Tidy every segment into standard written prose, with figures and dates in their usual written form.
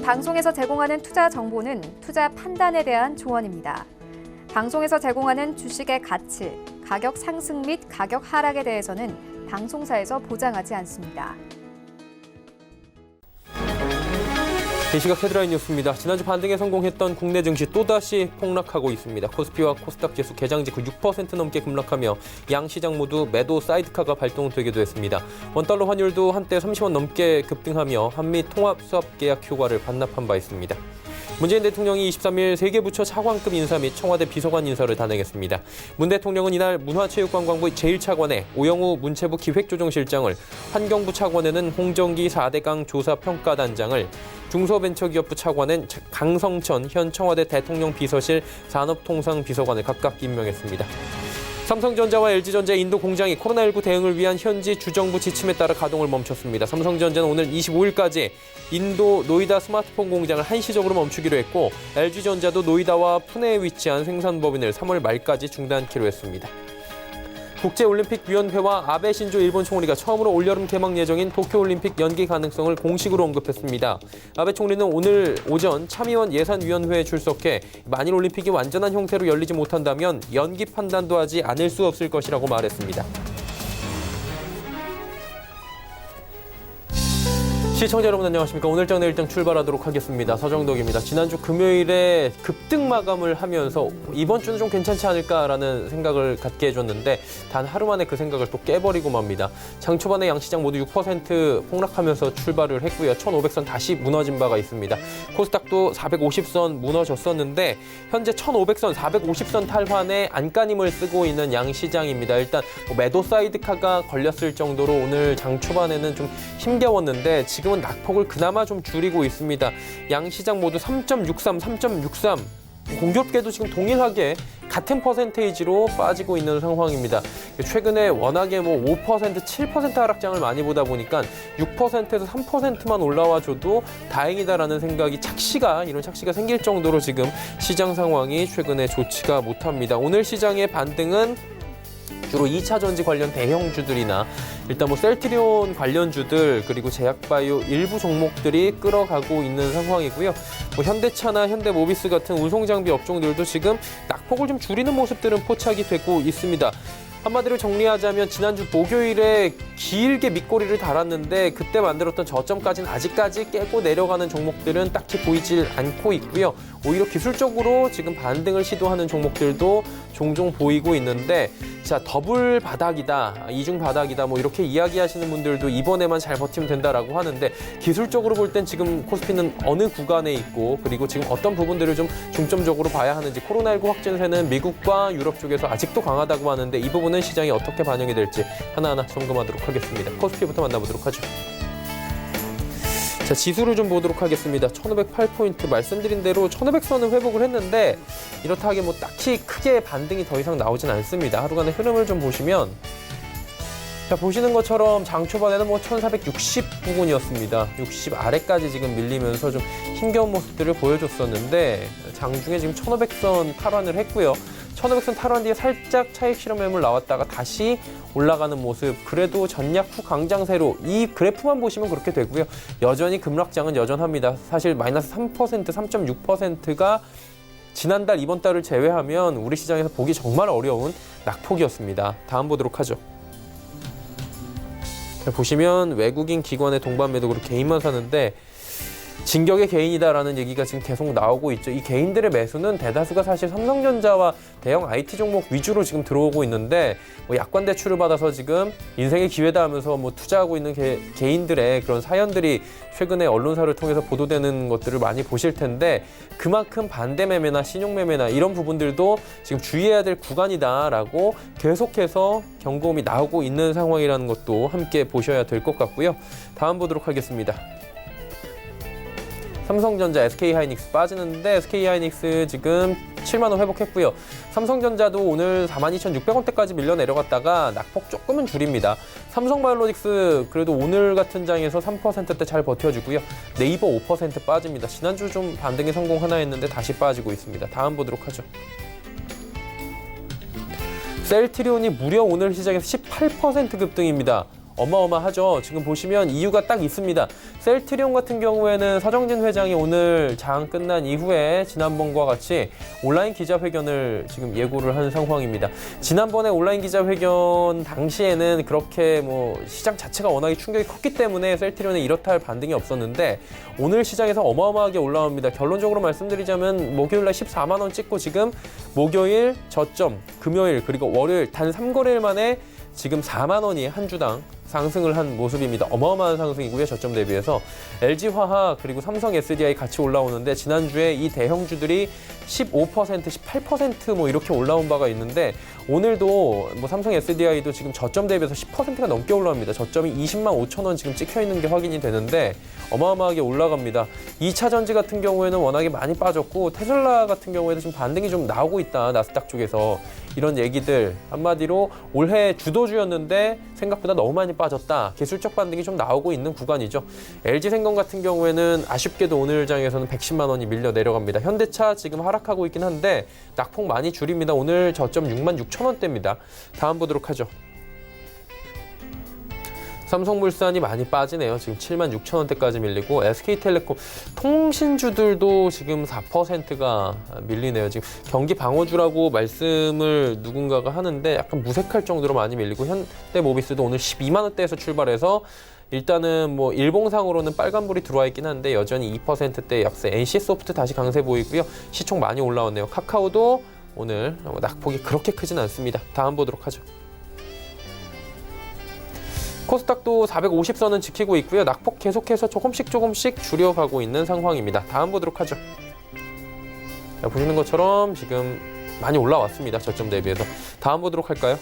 방송에서 제공하는 투자 정보는 투자 판단에 대한 조언입니다. 방송에서 제공하는 주식의 가치, 가격 상승 및 가격 하락에 대해서는 방송사에서 보장하지 않습니다. 이 시각 헤드라인 뉴스입니다. 지난주 반등에 성공했던 국내 증시 또다시 폭락하고 있습니다. 코스피와 코스닥 지수 개장 직후 6% 넘게 급락하며 양 시장 모두 매도 사이드카가 발동되기도 했습니다. 원달러 환율도 한때 30원 넘게 급등하며 한미 통합 수합 계약 효과를 반납한 바 있습니다. 문재인 대통령이 23일 세계 부처 차관급 인사 및 청와대 비서관 인사를 단행했습니다. 문 대통령은 이날 문화체육관광부 제1차관에 오영우 문체부 기획조정실장을, 환경부 차관에는 홍정기 4대강 조사평가단장을, 중소벤처기업부 차관엔 강성천 현 청와대 대통령 비서실 산업통상비서관을 각각 임명했습니다. 삼성전자와 LG전자의 인도 공장이 코로나19 대응을 위한 현지 주정부 지침에 따라 가동을 멈췄습니다. 삼성전자는 오늘 25일까지 인도 노이다 스마트폰 공장을 한시적으로 멈추기로 했고, LG전자도 노이다와 푸네에 위치한 생산법인을 3월 말까지 중단키로 했습니다. 국제올림픽위원회와 아베 신조 일본 총리가 처음으로 올여름 개막 예정인 도쿄올림픽 연기 가능성을 공식으로 언급했습니다. 아베 총리는 오늘 오전 참의원 예산위원회에 출석해 만일 올림픽이 완전한 형태로 열리지 못한다면 연기 판단도 하지 않을 수 없을 것이라고 말했습니다. 시청자 여러분 안녕하십니까. 오늘장 내일장 출발하도록 하겠습니다. 서정덕입니다. 지난주 금요일에 급등 마감을 하면서 이번 주는 좀 괜찮지 않을까라는 생각을 갖게 해줬는데 단 하루 만에 그 생각을 또 깨버리고 맙니다. 장 초반에 양시장 모두 6% 폭락하면서 출발을 했고요. 1500선 다시 무너진 바가 있습니다. 코스닥도 450선 무너졌었는데 현재 1500선, 450선 탈환에 안간힘을 쓰고 있는 양시장입니다. 일단 매도 사이드카가 걸렸을 정도로 오늘 장 초반에는 좀 힘겨웠는데 지금은 낙폭을 그나마 좀 줄이고 있습니다. 양 시장 모두 3.63 공교롭게도 지금 동일하게 같은 퍼센테이지로 빠지고 있는 상황입니다. 최근에 워낙에 5%, 7% 하락장을 많이 보다 보니까 6%에서 3%만 올라와줘도 다행이다라는 생각이 이런 착시가 생길 정도로 지금 시장 상황이 최근에 좋지가 못합니다. 오늘 시장의 반등은 주로 2차 전지 관련 대형주들이나 일단 셀트리온 관련주들 그리고 제약바이오 일부 종목들이 끌어가고 있는 상황이고요. 현대차나 현대모비스 같은 운송장비 업종들도 지금 낙폭을 좀 줄이는 모습들은 포착이 되고 있습니다. 한마디로 정리하자면 지난주 목요일에 길게 밑꼬리를 달았는데 그때 만들었던 저점까지는 아직까지 깨고 내려가는 종목들은 딱히 보이질 않고 있고요. 오히려 기술적으로 지금 반등을 시도하는 종목들도 종종 보이고 있는데 자, 더블 바닥이다, 이중 바닥이다 이렇게 이야기하시는 분들도 이번에만 잘 버티면 된다라고 하는데 기술적으로 볼 땐 지금 코스피는 어느 구간에 있고 그리고 지금 어떤 부분들을 좀 중점적으로 봐야 하는지 코로나19 확진세는 미국과 유럽 쪽에서 아직도 강하다고 하는데 이 부분은 시장이 어떻게 반영이 될지 하나하나 점검하도록 하겠습니다. 코스피부터 만나보도록 하죠. 자, 지수를 좀 보도록 하겠습니다. 1508포인트 말씀드린 대로 1500선은 회복을 했는데 이렇다 하게 딱히 크게 반등이 더 이상 나오진 않습니다. 하루간의 흐름을 좀 보시면 자, 보시는 것처럼 장 초반에는 1460 부근이었습니다. 60 아래까지 지금 밀리면서 좀 힘겨운 모습들을 보여줬었는데 장중에 지금 1500선 탈환을 했고요. 1500선 탈환 뒤에 살짝 차익 실현 매물 나왔다가 다시 올라가는 모습. 그래도 전략 후 강장세로 이 그래프만 보시면 그렇게 되고요. 여전히 급락장은 여전합니다. 사실 마이너스 3%, 3.6%가 지난달, 이번 달을 제외하면 우리 시장에서 보기 정말 어려운 낙폭이었습니다. 다음 보도록 하죠. 보시면 외국인 기관의 동반 매도로 개인만 사는데 진격의 개인이다라는 얘기가 지금 계속 나오고 있죠. 이 개인들의 매수는 대다수가 사실 삼성전자와 대형 IT 종목 위주로 지금 들어오고 있는데 약관 대출을 받아서 지금 인생의 기회다 하면서 투자하고 있는 개인들의 그런 사연들이 최근에 언론사를 통해서 보도되는 것들을 많이 보실 텐데 그만큼 반대 매매나 신용 매매나 이런 부분들도 지금 주의해야 될 구간이다라고 계속해서 경고음이 나오고 있는 상황이라는 것도 함께 보셔야 될 것 같고요. 다음 보도록 하겠습니다. 삼성전자, SK하이닉스 빠지는데 SK하이닉스 지금 7만 원 회복했고요. 삼성전자도 오늘 42,600원대까지 밀려 내려갔다가 낙폭 조금은 줄입니다. 삼성바이오로직스 그래도 오늘 같은 장에서 3%대 잘 버텨주고요. 네이버 5% 빠집니다. 지난주 좀 반등에 성공하나 했는데 다시 빠지고 있습니다. 다음 보도록 하죠. 셀트리온이 무려 오늘 시장에서 18% 급등입니다. 어마어마하죠. 지금 보시면 이유가 딱 있습니다. 셀트리온 같은 경우에는 서정진 회장이 오늘 장 끝난 이후에 지난번과 같이 온라인 기자회견을 지금 예고를 한 상황입니다. 지난번에 온라인 기자회견 당시에는 그렇게 뭐 시장 자체가 워낙에 충격이 컸기 때문에 셀트리온에 이렇다 할 반등이 없었는데 오늘 시장에서 어마어마하게 올라옵니다. 결론적으로 말씀드리자면 목요일 날 14만 원 찍고 지금 목요일 저점, 금요일 그리고 월요일 단 3거래일 만에 지금 4만 원이 한 주당 상승을 한 모습입니다. 어마어마한 상승이고요. 저점 대비해서 LG화학 그리고 삼성 SDI 같이 올라오는데 지난주에 이 대형주들이 15%, 18% 뭐 이렇게 올라온 바가 있는데 오늘도 뭐 삼성 SDI도 지금 저점 대비해서 10%가 넘게 올라옵니다. 저점이 20만 5천 원 지금 찍혀 있는 게 확인이 되는데 어마어마하게 올라갑니다. 2차 전지 같은 경우에는 워낙에 많이 빠졌고 테슬라 같은 경우에도 지금 반등이 좀 나오고 있다. 나스닥 쪽에서 이런 얘기들 한마디로 올해 주도주였는데 생각보다 너무 많이 빠졌다. 기술적 반등이 좀 나오고 있는 구간이죠. LG생명 같은 경우에는 아쉽게도 오늘 장에서는 110만 원이 밀려 내려갑니다. 현대차 지금 하락하고 있긴 한데 낙폭 많이 줄입니다. 오늘 저점 6만 6천 원대입니다. 다음 보도록 하죠. 삼성물산이 많이 빠지네요. 지금 7만 6천 원대까지 밀리고 SK텔레콤 통신주들도 지금 4%가 밀리네요. 지금 경기 방어주라고 말씀을 누군가가 하는데 약간 무색할 정도로 많이 밀리고 현대모비스도 오늘 12만 원대에서 출발해서 일단은 뭐 일봉상으로는 빨간불이 들어와 있긴 한데 여전히 2%대 약세. NC소프트 다시 강세 보이고요. 시총 많이 올라왔네요. 카카오도 오늘 낙폭이 그렇게 크진 않습니다. 다음 보도록 하죠. 코스닥도 450선은 지키고 있고요. 낙폭 계속해서 조금씩 줄여가고 있는 상황입니다. 다음 보도록 하죠. 자, 보시는 것처럼 지금 많이 올라왔습니다. 저점 대비해서. 다음 보도록 할까요?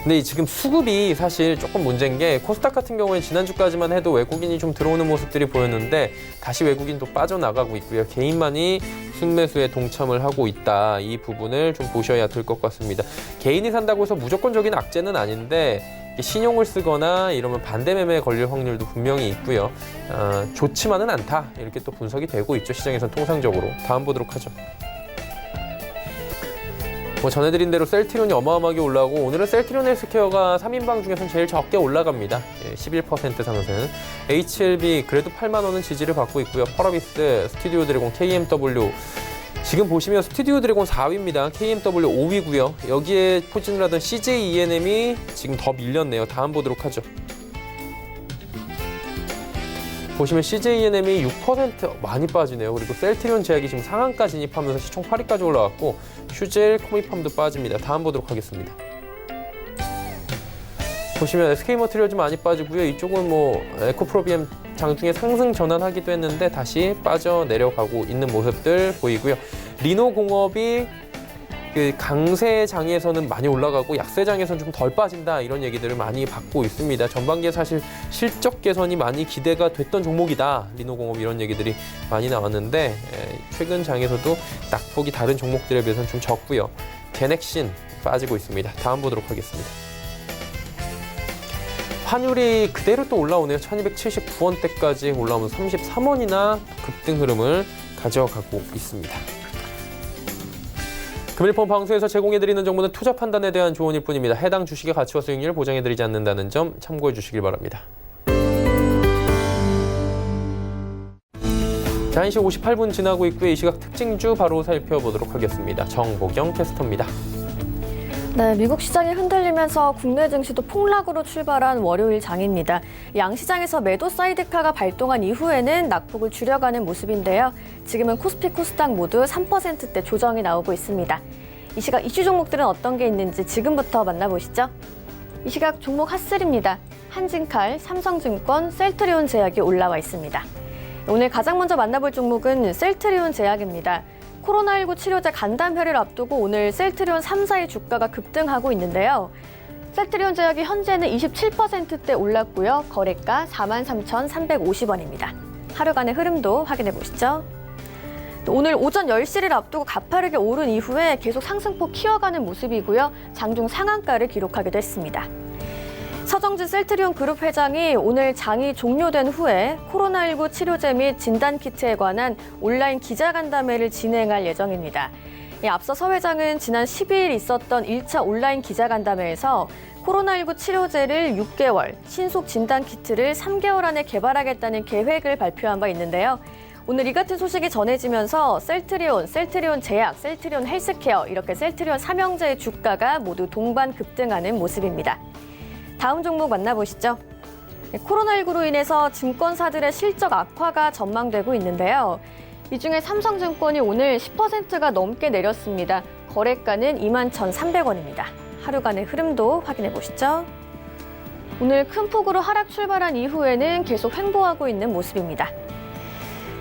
근데 지금 수급이 사실 조금 문제인 게 코스닥 같은 경우에 지난주까지만 해도 외국인이 좀 들어오는 모습들이 보였는데 다시 외국인도 빠져나가고 있고요. 개인만이 순매수에 동참을 하고 있다. 이 부분을 좀 보셔야 될 것 같습니다. 개인이 산다고 해서 무조건적인 악재는 아닌데 신용을 쓰거나 이러면 반대 매매에 걸릴 확률도 분명히 있고요. 좋지만은 않다. 이렇게 또 분석이 되고 있죠. 시장에서는 통상적으로. 다음 보도록 하죠. 뭐 전해드린 대로 셀트리온이 어마어마하게 올라오고 오늘은 셀트리온 헬스케어가 3인방 중에서는 제일 적게 올라갑니다. 11% 상승. HLB 그래도 8만 원은 지지를 받고 있고요. 펄어비스, 스튜디오 드래곤, KMW 지금 보시면 스튜디오 드래곤 4위입니다. KMW 5위고요. 여기에 포진을 하던 CJ ENM이 지금 더 밀렸네요. 다음 보도록 하죠. 보시면 CJ ENM이 6% 많이 빠지네요. 그리고 셀트리온 제약이 지금 상한가 진입하면서 시총 8위까지 올라왔고 휴젤, 코미팜도 빠집니다. 다음 보도록 하겠습니다. 보시면 SK머티리얼즈 많이 빠지고요. 이쪽은 뭐 에코프로비엠 장중에 상승 전환하기도 했는데 다시 빠져 내려가고 있는 모습들 보이고요. 리노공업이 그 강세장에서는 많이 올라가고 약세장에서는 좀 덜 빠진다 이런 얘기들을 많이 받고 있습니다. 전반기에 사실 실적 개선이 많이 기대가 됐던 종목이다. 리노공업 이런 얘기들이 많이 나왔는데 최근 장에서도 낙폭이 다른 종목들에 비해서는 좀 적고요. 제넥신 빠지고 있습니다. 다음 보도록 하겠습니다. 환율이 그대로 또 올라오네요. 1279원대까지 올라오면서 33원이나 급등 흐름을 가져가고 있습니다. 금일폰 방송에서 제공해드리는 정보는 투자 판단에 대한 조언일 뿐입니다. 해당 주식의 가치와 수익률을 보장해드리지 않는다는 점 참고해 주시길 바랍니다. 자, 1시 58분 지나고 있고요. 이 시각 특징주 바로 살펴보도록 하겠습니다. 정보경 캐스터입니다. 네, 미국 시장이 흔들리면서 국내 증시도 폭락으로 출발한 월요일 장입니다. 양시장에서 매도 사이드카가 발동한 이후에는 낙폭을 줄여가는 모습인데요. 지금은 코스피, 코스닥 모두 3%대 조정이 나오고 있습니다. 이 시각 이슈 종목들은 어떤 게 있는지 지금부터 만나보시죠. 이 시각 종목 핫3입니다. 한진칼, 삼성증권, 셀트리온 제약이 올라와 있습니다. 오늘 가장 먼저 만나볼 종목은 셀트리온 제약입니다. 코로나19 치료제 간담회를 앞두고 오늘 셀트리온 3사의 주가가 급등하고 있는데요. 셀트리온 제약이 현재는 27%대 올랐고요. 거래가 43,350원입니다. 하루간의 흐름도 확인해 보시죠. 오늘 오전 10시를 앞두고 가파르게 오른 이후에 계속 상승폭 키워가는 모습이고요. 장중 상한가를 기록하기도 했습니다. 서정진 셀트리온 그룹 회장이 오늘 장이 종료된 후에 코로나19 치료제 및 진단키트에 관한 온라인 기자간담회를 진행할 예정입니다. 앞서 서 회장은 지난 12일 있었던 1차 온라인 기자간담회에서 코로나19 치료제를 6개월, 신속 진단 키트를 3개월 안에 개발하겠다는 계획을 발표한 바 있는데요. 오늘 이 같은 소식이 전해지면서 셀트리온, 셀트리온 제약, 셀트리온 헬스케어 이렇게 셀트리온 삼형제의 주가가 모두 동반 급등하는 모습입니다. 다음 종목 만나보시죠. 코로나19로 인해서 증권사들의 실적 악화가 전망되고 있는데요. 이 중에 삼성증권이 오늘 10%가 넘게 내렸습니다. 거래가는 21,300원입니다. 하루간의 흐름도 확인해 보시죠. 오늘 큰 폭으로 하락 출발한 이후에는 계속 횡보하고 있는 모습입니다.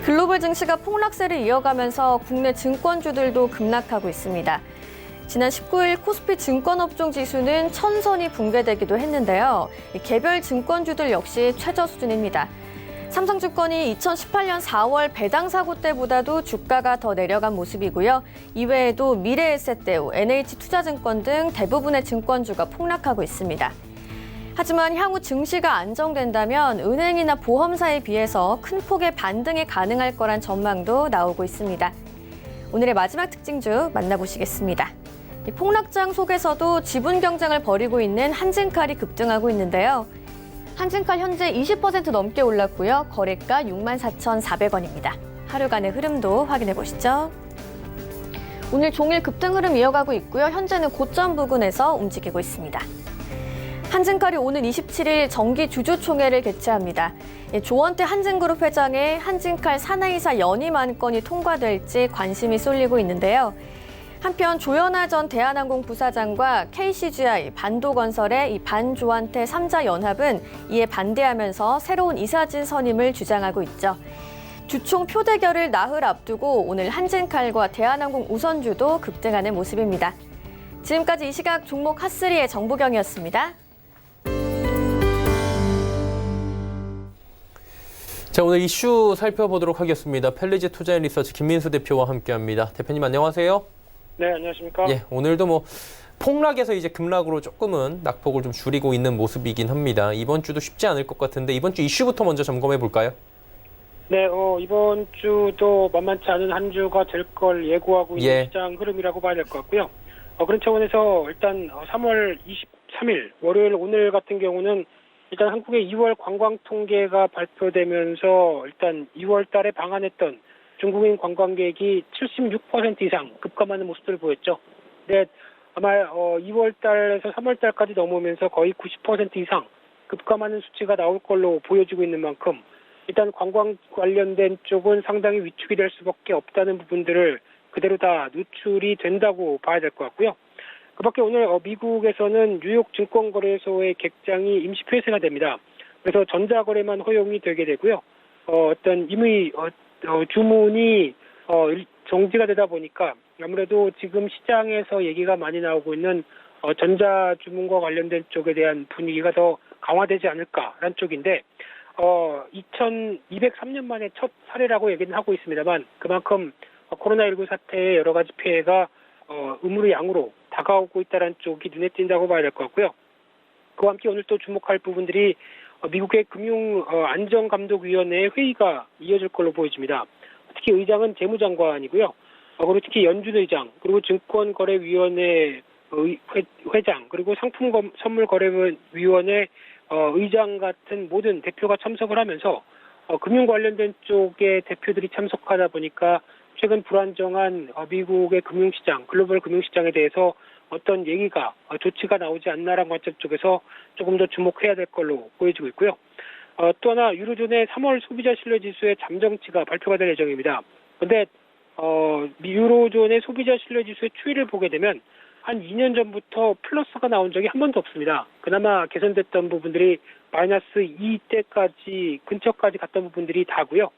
글로벌 증시가 폭락세를 이어가면서 국내 증권주들도 급락하고 있습니다. 지난 19일 코스피 증권업종 지수는 천선이 붕괴되기도 했는데요. 개별 증권주들 역시 최저 수준입니다. 삼성증권이 2018년 4월 배당 사고 때보다도 주가가 더 내려간 모습이고요. 이외에도 미래에셋대우, NH투자증권 등 대부분의 증권주가 폭락하고 있습니다. 하지만 향후 증시가 안정된다면 은행이나 보험사에 비해서 큰 폭의 반등이 가능할 거란 전망도 나오고 있습니다. 오늘의 마지막 특징주 만나보시겠습니다. 폭락장 속에서도 지분 경쟁을 벌이고 있는 한진칼이 급등하고 있는데요. 한진칼 현재 20% 넘게 올랐고요. 거래가 64,400원입니다. 하루간의 흐름도 확인해 보시죠. 오늘 종일 급등 흐름 이어가고 있고요. 현재는 고점 부근에서 움직이고 있습니다. 한진칼이 오는 27일 정기 주주총회를 개최합니다. 조원태 한진그룹 회장의 한진칼 사내이사 연임 안건이 통과될지 관심이 쏠리고 있는데요. 한편 조현아 전 대한항공 부사장과 KCGI, 반도건설의 이 반조한태 3자 연합은 이에 반대하면서 새로운 이사진 선임을 주장하고 있죠. 주총 표대결을 나흘 앞두고 오늘 한진칼과 대한항공 우선주도 급등하는 모습입니다. 지금까지 이 시각 종목 핫3의 정보경이었습니다. 자, 오늘 이슈 살펴보도록 하겠습니다. 펠리지 투자앤리서치 김민수 대표와 함께합니다. 대표님 안녕하세요. 네, 안녕하십니까? 예, 오늘도 폭락에서 이제 급락으로 조금은 낙폭을 좀 줄이고 있는 모습이긴 합니다. 이번 주도 쉽지 않을 것 같은데 이번 주 이슈부터 먼저 점검해 볼까요? 네, 이번 주도 만만치 않은 한 주가 될 걸 예고하고 있는 시장 흐름이라고 봐야 될 것 같고요. 그런 차원에서 일단 3월 23일 월요일 오늘 같은 경우는 일단 한국의 2월 관광 통계가 발표되면서 일단 2월 달에 방한했던 중국인 관광객이 76% 이상 급감하는 모습들을 보였죠. 근데 아마 2월 달에서 3월 달까지 넘어오면서 거의 90% 이상 급감하는 수치가 나올 걸로 보여지고 있는 만큼 일단 관광 관련된 쪽은 상당히 위축이 될 수밖에 없다는 부분들을 그대로 다 노출이 된다고 봐야 될 것 같고요. 그밖에 오늘 미국에서는 뉴욕 증권거래소의 객장이 임시 폐쇄가 됩니다. 그래서 전자거래만 허용이 되게 되고요. 어떤 임의 주문이 정지가 되다 보니까 아무래도 지금 시장에서 얘기가 많이 나오고 있는 전자주문과 관련된 쪽에 대한 분위기가 더 강화되지 않을까라는 쪽인데 2203년 만에 첫 사례라고 얘기는 하고 있습니다만 그만큼 코로나19 사태의 여러 가지 피해가 음으로 양으로 다가오고 있다는 쪽이 눈에 띈다고 봐야 될 것 같고요. 그와 함께 오늘 또 주목할 부분들이 미국의 금융안전감독위원회의 회의가 이어질 걸로 보여집니다. 특히 의장은 재무장관이고요. 그리고 특히 연준 의장, 그리고 증권거래위원회 회장, 그리고 상품선물거래위원회 의장 같은 모든 대표가 참석을 하면서 금융 관련된 쪽의 대표들이 참석하다 보니까 최근 불안정한 미국의 금융시장, 글로벌 금융시장에 대해서 어떤 얘기가, 조치가 나오지 않나라는 관점 쪽에서 조금 더 주목해야 될 걸로 보여지고 있고요. 또 하나 유로존의 3월 소비자 신뢰지수의 잠정치가 발표가 될 예정입니다. 그런데 유로존의 소비자 신뢰지수의 추이를 보게 되면 한 2년 전부터 플러스가 나온 적이 한 번도 없습니다. 그나마 개선됐던 부분들이 마이너스 2대까지 근처까지 갔던 부분들이 다고요.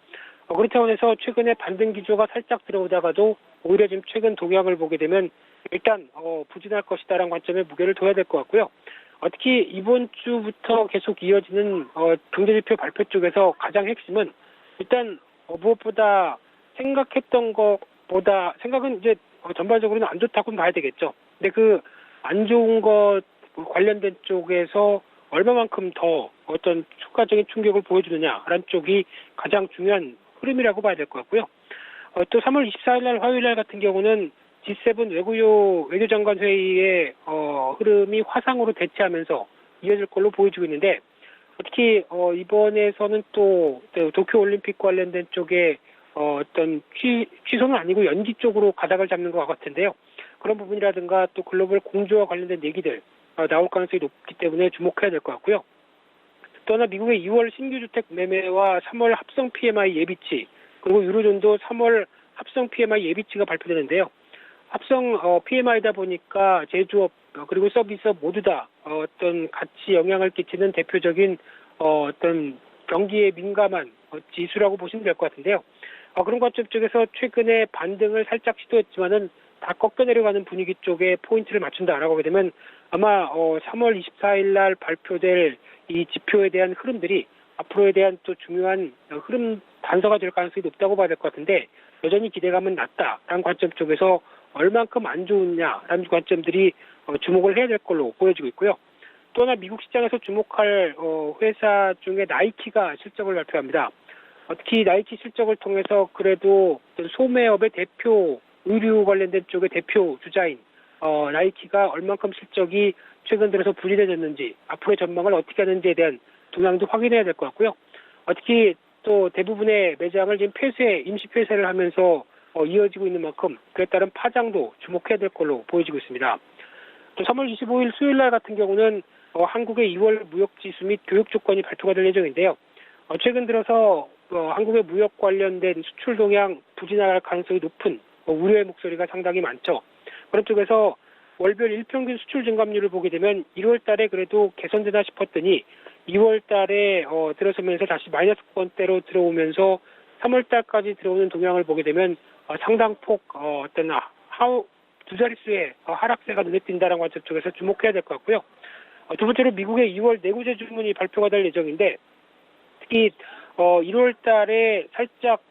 그런 차원에서 최근에 반등 기조가 살짝 들어오다가도 오히려 지금 최근 동향을 보게 되면 일단 부진할 것이다라는 관점에 무게를 둬야 될 것 같고요. 특히 이번 주부터 계속 이어지는 경제지표 발표 쪽에서 가장 핵심은 일단 무엇보다 생각했던 것보다 생각은 이제 전반적으로는 안 좋다고는 봐야 되겠죠. 근데 그 안 좋은 것 관련된 쪽에서 얼마만큼 더 어떤 추가적인 충격을 보여주느냐라는 쪽이 가장 중요한 흐름이라고 봐야 될 것 같고요. 또 3월 24일 날 화요일 날 같은 경우는 G7 외교장관 회의의 흐름이 화상으로 대체하면서 이어질 걸로 보여지고 있는데 특히 이번에서는 또 도쿄올림픽 관련된 쪽에 어떤 취소는 아니고 연기 쪽으로 가닥을 잡는 것 같은데요. 그런 부분이라든가 또 글로벌 공조와 관련된 얘기들 나올 가능성이 높기 때문에 주목해야 될 것 같고요. 또 하나 미국의 2월 신규 주택 매매와 3월 합성 PMI 예비치 그리고 유로존도 3월 합성 PMI 예비치가 발표되는데요. 합성 PMI다 보니까 제조업 그리고 서비스업 모두 다 어떤 같이 영향을 끼치는 대표적인 어떤 경기에 민감한 지수라고 보시면 될 것 같은데요. 그런 관점 쪽에서 최근에 반등을 살짝 시도했지만은 다 꺾여 내려가는 분위기 쪽에 포인트를 맞춘다라고 하게 되면 아마 3월 24일 날 발표될 이 지표에 대한 흐름들이 앞으로에 대한 또 중요한 흐름 단서가 될 가능성이 높다고 봐야 될 것 같은데 여전히 기대감은 낮다라는 관점 쪽에서 얼만큼 안 좋으냐라는 관점들이 주목을 해야 될 걸로 보여지고 있고요. 또 하나 미국 시장에서 주목할 회사 중에 나이키가 실적을 발표합니다. 특히 나이키 실적을 통해서 그래도 소매업의 대표 의류 관련된 쪽의 대표 주자인 나이키가 얼만큼 실적이 최근 들어서 부진해졌는지 앞으로의 전망을 어떻게 하는지에 대한 동향도 확인해야 될 것 같고요. 특히 또 대부분의 매장을 지금 임시 폐쇄를 하면서 이어지고 있는 만큼 그에 따른 파장도 주목해야 될 걸로 보여지고 있습니다. 또 3월 25일 수요일 날 같은 경우는 한국의 2월 무역지수 및 교육 조건이 발표가 될 예정인데요. 최근 들어서 한국의 무역 관련된 수출 동향 부진할 가능성이 높은 우려의 목소리가 상당히 많죠. 그런 쪽에서 월별 일평균 수출 증감률을 보게 되면 1월 달에 그래도 개선되나 싶었더니 2월 달에 들어서면서 다시 마이너스권대로 들어오면서 3월 달까지 들어오는 동향을 보게 되면 상당폭 어떤 두 자릿수의 하락세가 눈에 띈다는 관점 쪽에서 주목해야 될 것 같고요. 두 번째로 미국의 2월 내구재 주문이 발표가 될 예정인데 특히 1월 달에 살짝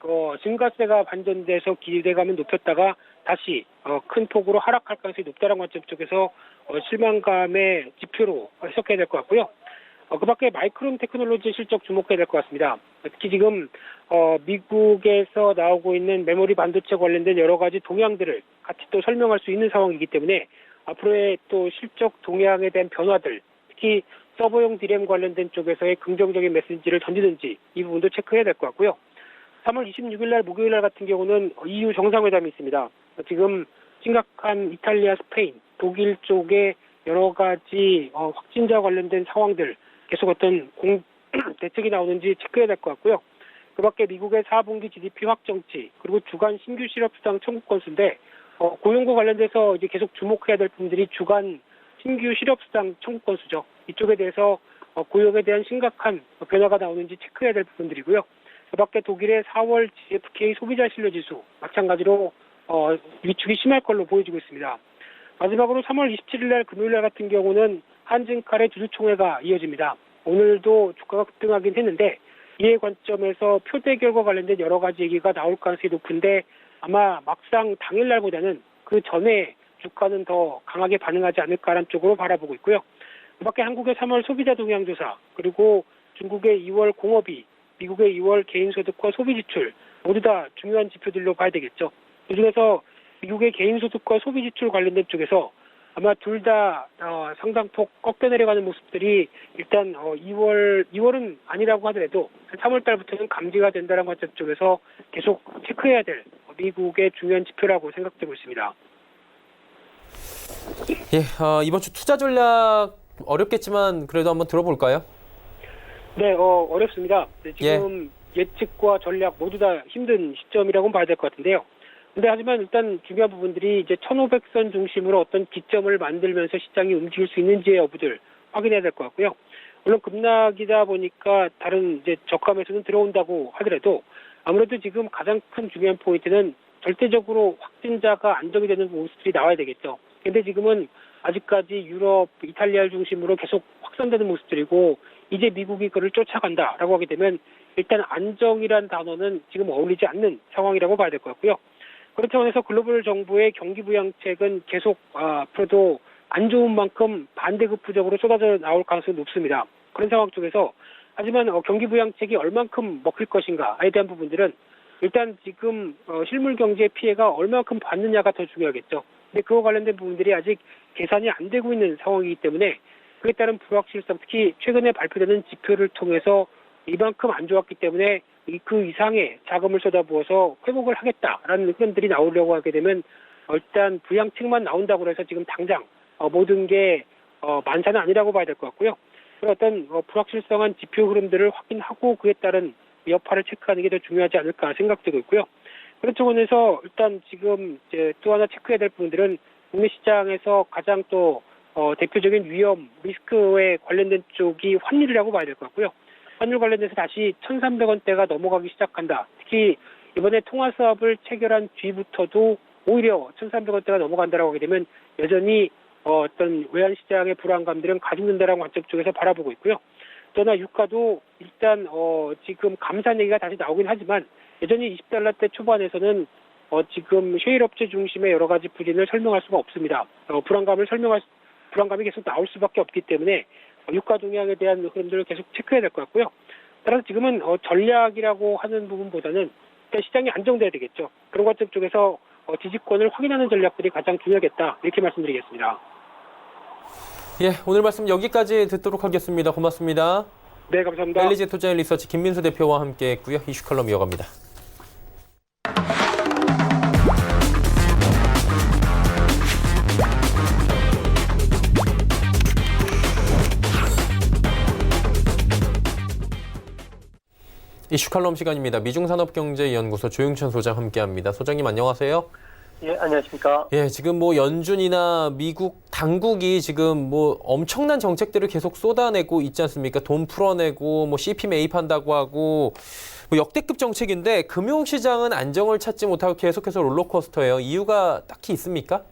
증가세가 반전돼서 기대감은 높였다가 다시 큰 폭으로 하락할 가능성이 높다는 관점 쪽에서 실망감의 지표로 해석해야 될 것 같고요. 그 밖에 마이크론 테크놀로지 실적 주목해야 될 것 같습니다. 특히 지금 미국에서 나오고 있는 메모리 반도체 관련된 여러 가지 동향들을 같이 또 설명할 수 있는 상황이기 때문에 앞으로의 또 실적 동향에 대한 변화들, 특히 서버용 디램 관련된 쪽에서의 긍정적인 메시지를 던지는지 이 부분도 체크해야 될 것 같고요. 3월 26일 날 목요일 날 같은 경우는 EU 정상회담이 있습니다. 지금 심각한 이탈리아, 스페인, 독일 쪽에 여러 가지 확진자 관련된 상황들 계속 어떤 대책이 나오는지 체크해야 될 것 같고요. 그 밖에 미국의 4분기 GDP 확정치 그리고 주간 신규 실업수당 청구 건수인데 고용과 관련돼서 이제 계속 주목해야 될 부분들이 주간 신규 실업수당 청구 건수죠. 이쪽에 대해서 고용에 대한 심각한 변화가 나오는지 체크해야 될 부분들이고요. 그 밖에 독일의 4월 GfK 소비자 신뢰지수 마찬가지로 위축이 심할 걸로 보여지고 있습니다. 마지막으로 3월 27일 날 금요일 날 같은 경우는 한진칼의 주주총회가 이어집니다. 오늘도 주가가 급등하긴 했는데 이에 관점에서 표대 결과 관련된 여러 가지 얘기가 나올 가능성이 높은데 아마 막상 당일날보다는 그 전에 주가는 더 강하게 반응하지 않을까라는 쪽으로 바라보고 있고요. 그 밖에 한국의 3월 소비자 동향조사 그리고 중국의 2월 공업이 미국의 2월 개인소득과 소비지출 모두 다 중요한 지표들로 봐야 되겠죠. 그중에서 미국의 개인소득과 소비지출 관련된 쪽에서 아마 둘 다 상당폭 꺾여 내려가는 모습들이 일단 2월은 아니라고 하더라도 3월 달부터는 감지가 된다는 관점 쪽에서 계속 체크해야 될 미국의 중요한 지표라고 생각되고 있습니다. 예, 이번 주 투자 전략 어렵겠지만 그래도 한번 들어볼까요? 네, 어렵습니다. 지금 예측과 전략 모두 다 힘든 시점이라고 봐야 될 것 같은데요. 근데 하지만 일단 중요한 부분들이 이제 1500선 중심으로 어떤 기점을 만들면서 시장이 움직일 수 있는지의 여부들 확인해야 될 것 같고요. 물론 급락이다 보니까 다른 이제 저가 매수는 들어온다고 하더라도 아무래도 지금 가장 큰 중요한 포인트는 절대적으로 확진자가 안정이 되는 모습들이 나와야 되겠죠. 근데 지금은 아직까지 유럽, 이탈리아를 중심으로 계속 확산되는 모습들이고 이제 미국이 그를 쫓아간다라고 하게 되면 일단 안정이란 단어는 지금 어울리지 않는 상황이라고 봐야 될 것 같고요. 그런 차원에서 글로벌 정부의 경기 부양책은 계속 앞으로도 안 좋은 만큼 반대급부적으로 쏟아져 나올 가능성이 높습니다. 그런 상황 쪽에서 하지만 경기 부양책이 얼만큼 먹힐 것인가에 대한 부분들은 일단 지금 실물 경제 피해가 얼마만큼 받느냐가 더 중요하겠죠. 근데 그와 관련된 부분들이 아직 계산이 안 되고 있는 상황이기 때문에 그에 따른 불확실성, 특히 최근에 발표되는 지표를 통해서 이만큼 안 좋았기 때문에 그 이상의 자금을 쏟아부어서 회복을 하겠다라는 의견들이 나오려고 하게 되면 일단 부양책만 나온다고 해서 지금 당장 모든 게 만사는 아니라고 봐야 될 것 같고요. 그런 어떤 불확실성한 지표 흐름들을 확인하고 그에 따른 여파를 체크하는 게 더 중요하지 않을까 생각되고 있고요. 그런 측면에서 일단 지금 이제 또 하나 체크해야 될 부분들은 국내 시장에서 가장 또 대표적인 위험, 리스크에 관련된 쪽이 환율이라고 봐야 될 것 같고요. 환율 관련돼서 다시 1,300원대가 넘어가기 시작한다. 특히 이번에 통화수합을 체결한 뒤부터도 오히려 1,300원대가 넘어간다라고 하게 되면 여전히 어떤 외환시장의 불안감들은 가중된다라는 관점 쪽에서 바라보고 있고요. 또나 유가도 일단 지금 감산 얘기가 다시 나오긴 하지만 여전히 20달러대 초반에서는 지금 셰일업체 중심의 여러 가지 부진을 설명할 수가 없습니다. 불안감이 계속 나올 수밖에 없기 때문에 유가 동향에 대한 흐름들을 계속 체크해야 될 것 같고요. 따라서 지금은 전략이라고 하는 부분보다는 일단 시장이 안정돼야 되겠죠. 그런 관점 쪽에서 지지권을 확인하는 전략들이 가장 중요하겠다 이렇게 말씀드리겠습니다. 예, 오늘 말씀 여기까지 듣도록 하겠습니다. 고맙습니다. 네, 감사합니다. LG 투자인 리서치 김민수 대표와 함께했고요. 이슈 칼럼 이어갑니다. 이슈 칼럼 시간입니다. 미중산업경제연구소 조용천 소장 함께합니다. 소장님 안녕하세요. 예, 안녕하십니까. 예, 지금 뭐 연준이나 미국 당국이 지금 뭐 엄청난 정책들을 계속 쏟아내고 있지 않습니까? 돈 풀어내고 뭐 CP 매입한다고 하고 뭐 역대급 정책인데 금융시장은 안정을 찾지 못하고 계속해서 롤러코스터예요. 이유가 딱히 있습니까?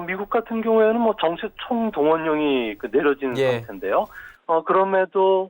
미국 같은 경우에는 정책 총동원령이 내려진 예. 상태인데요. 그럼에도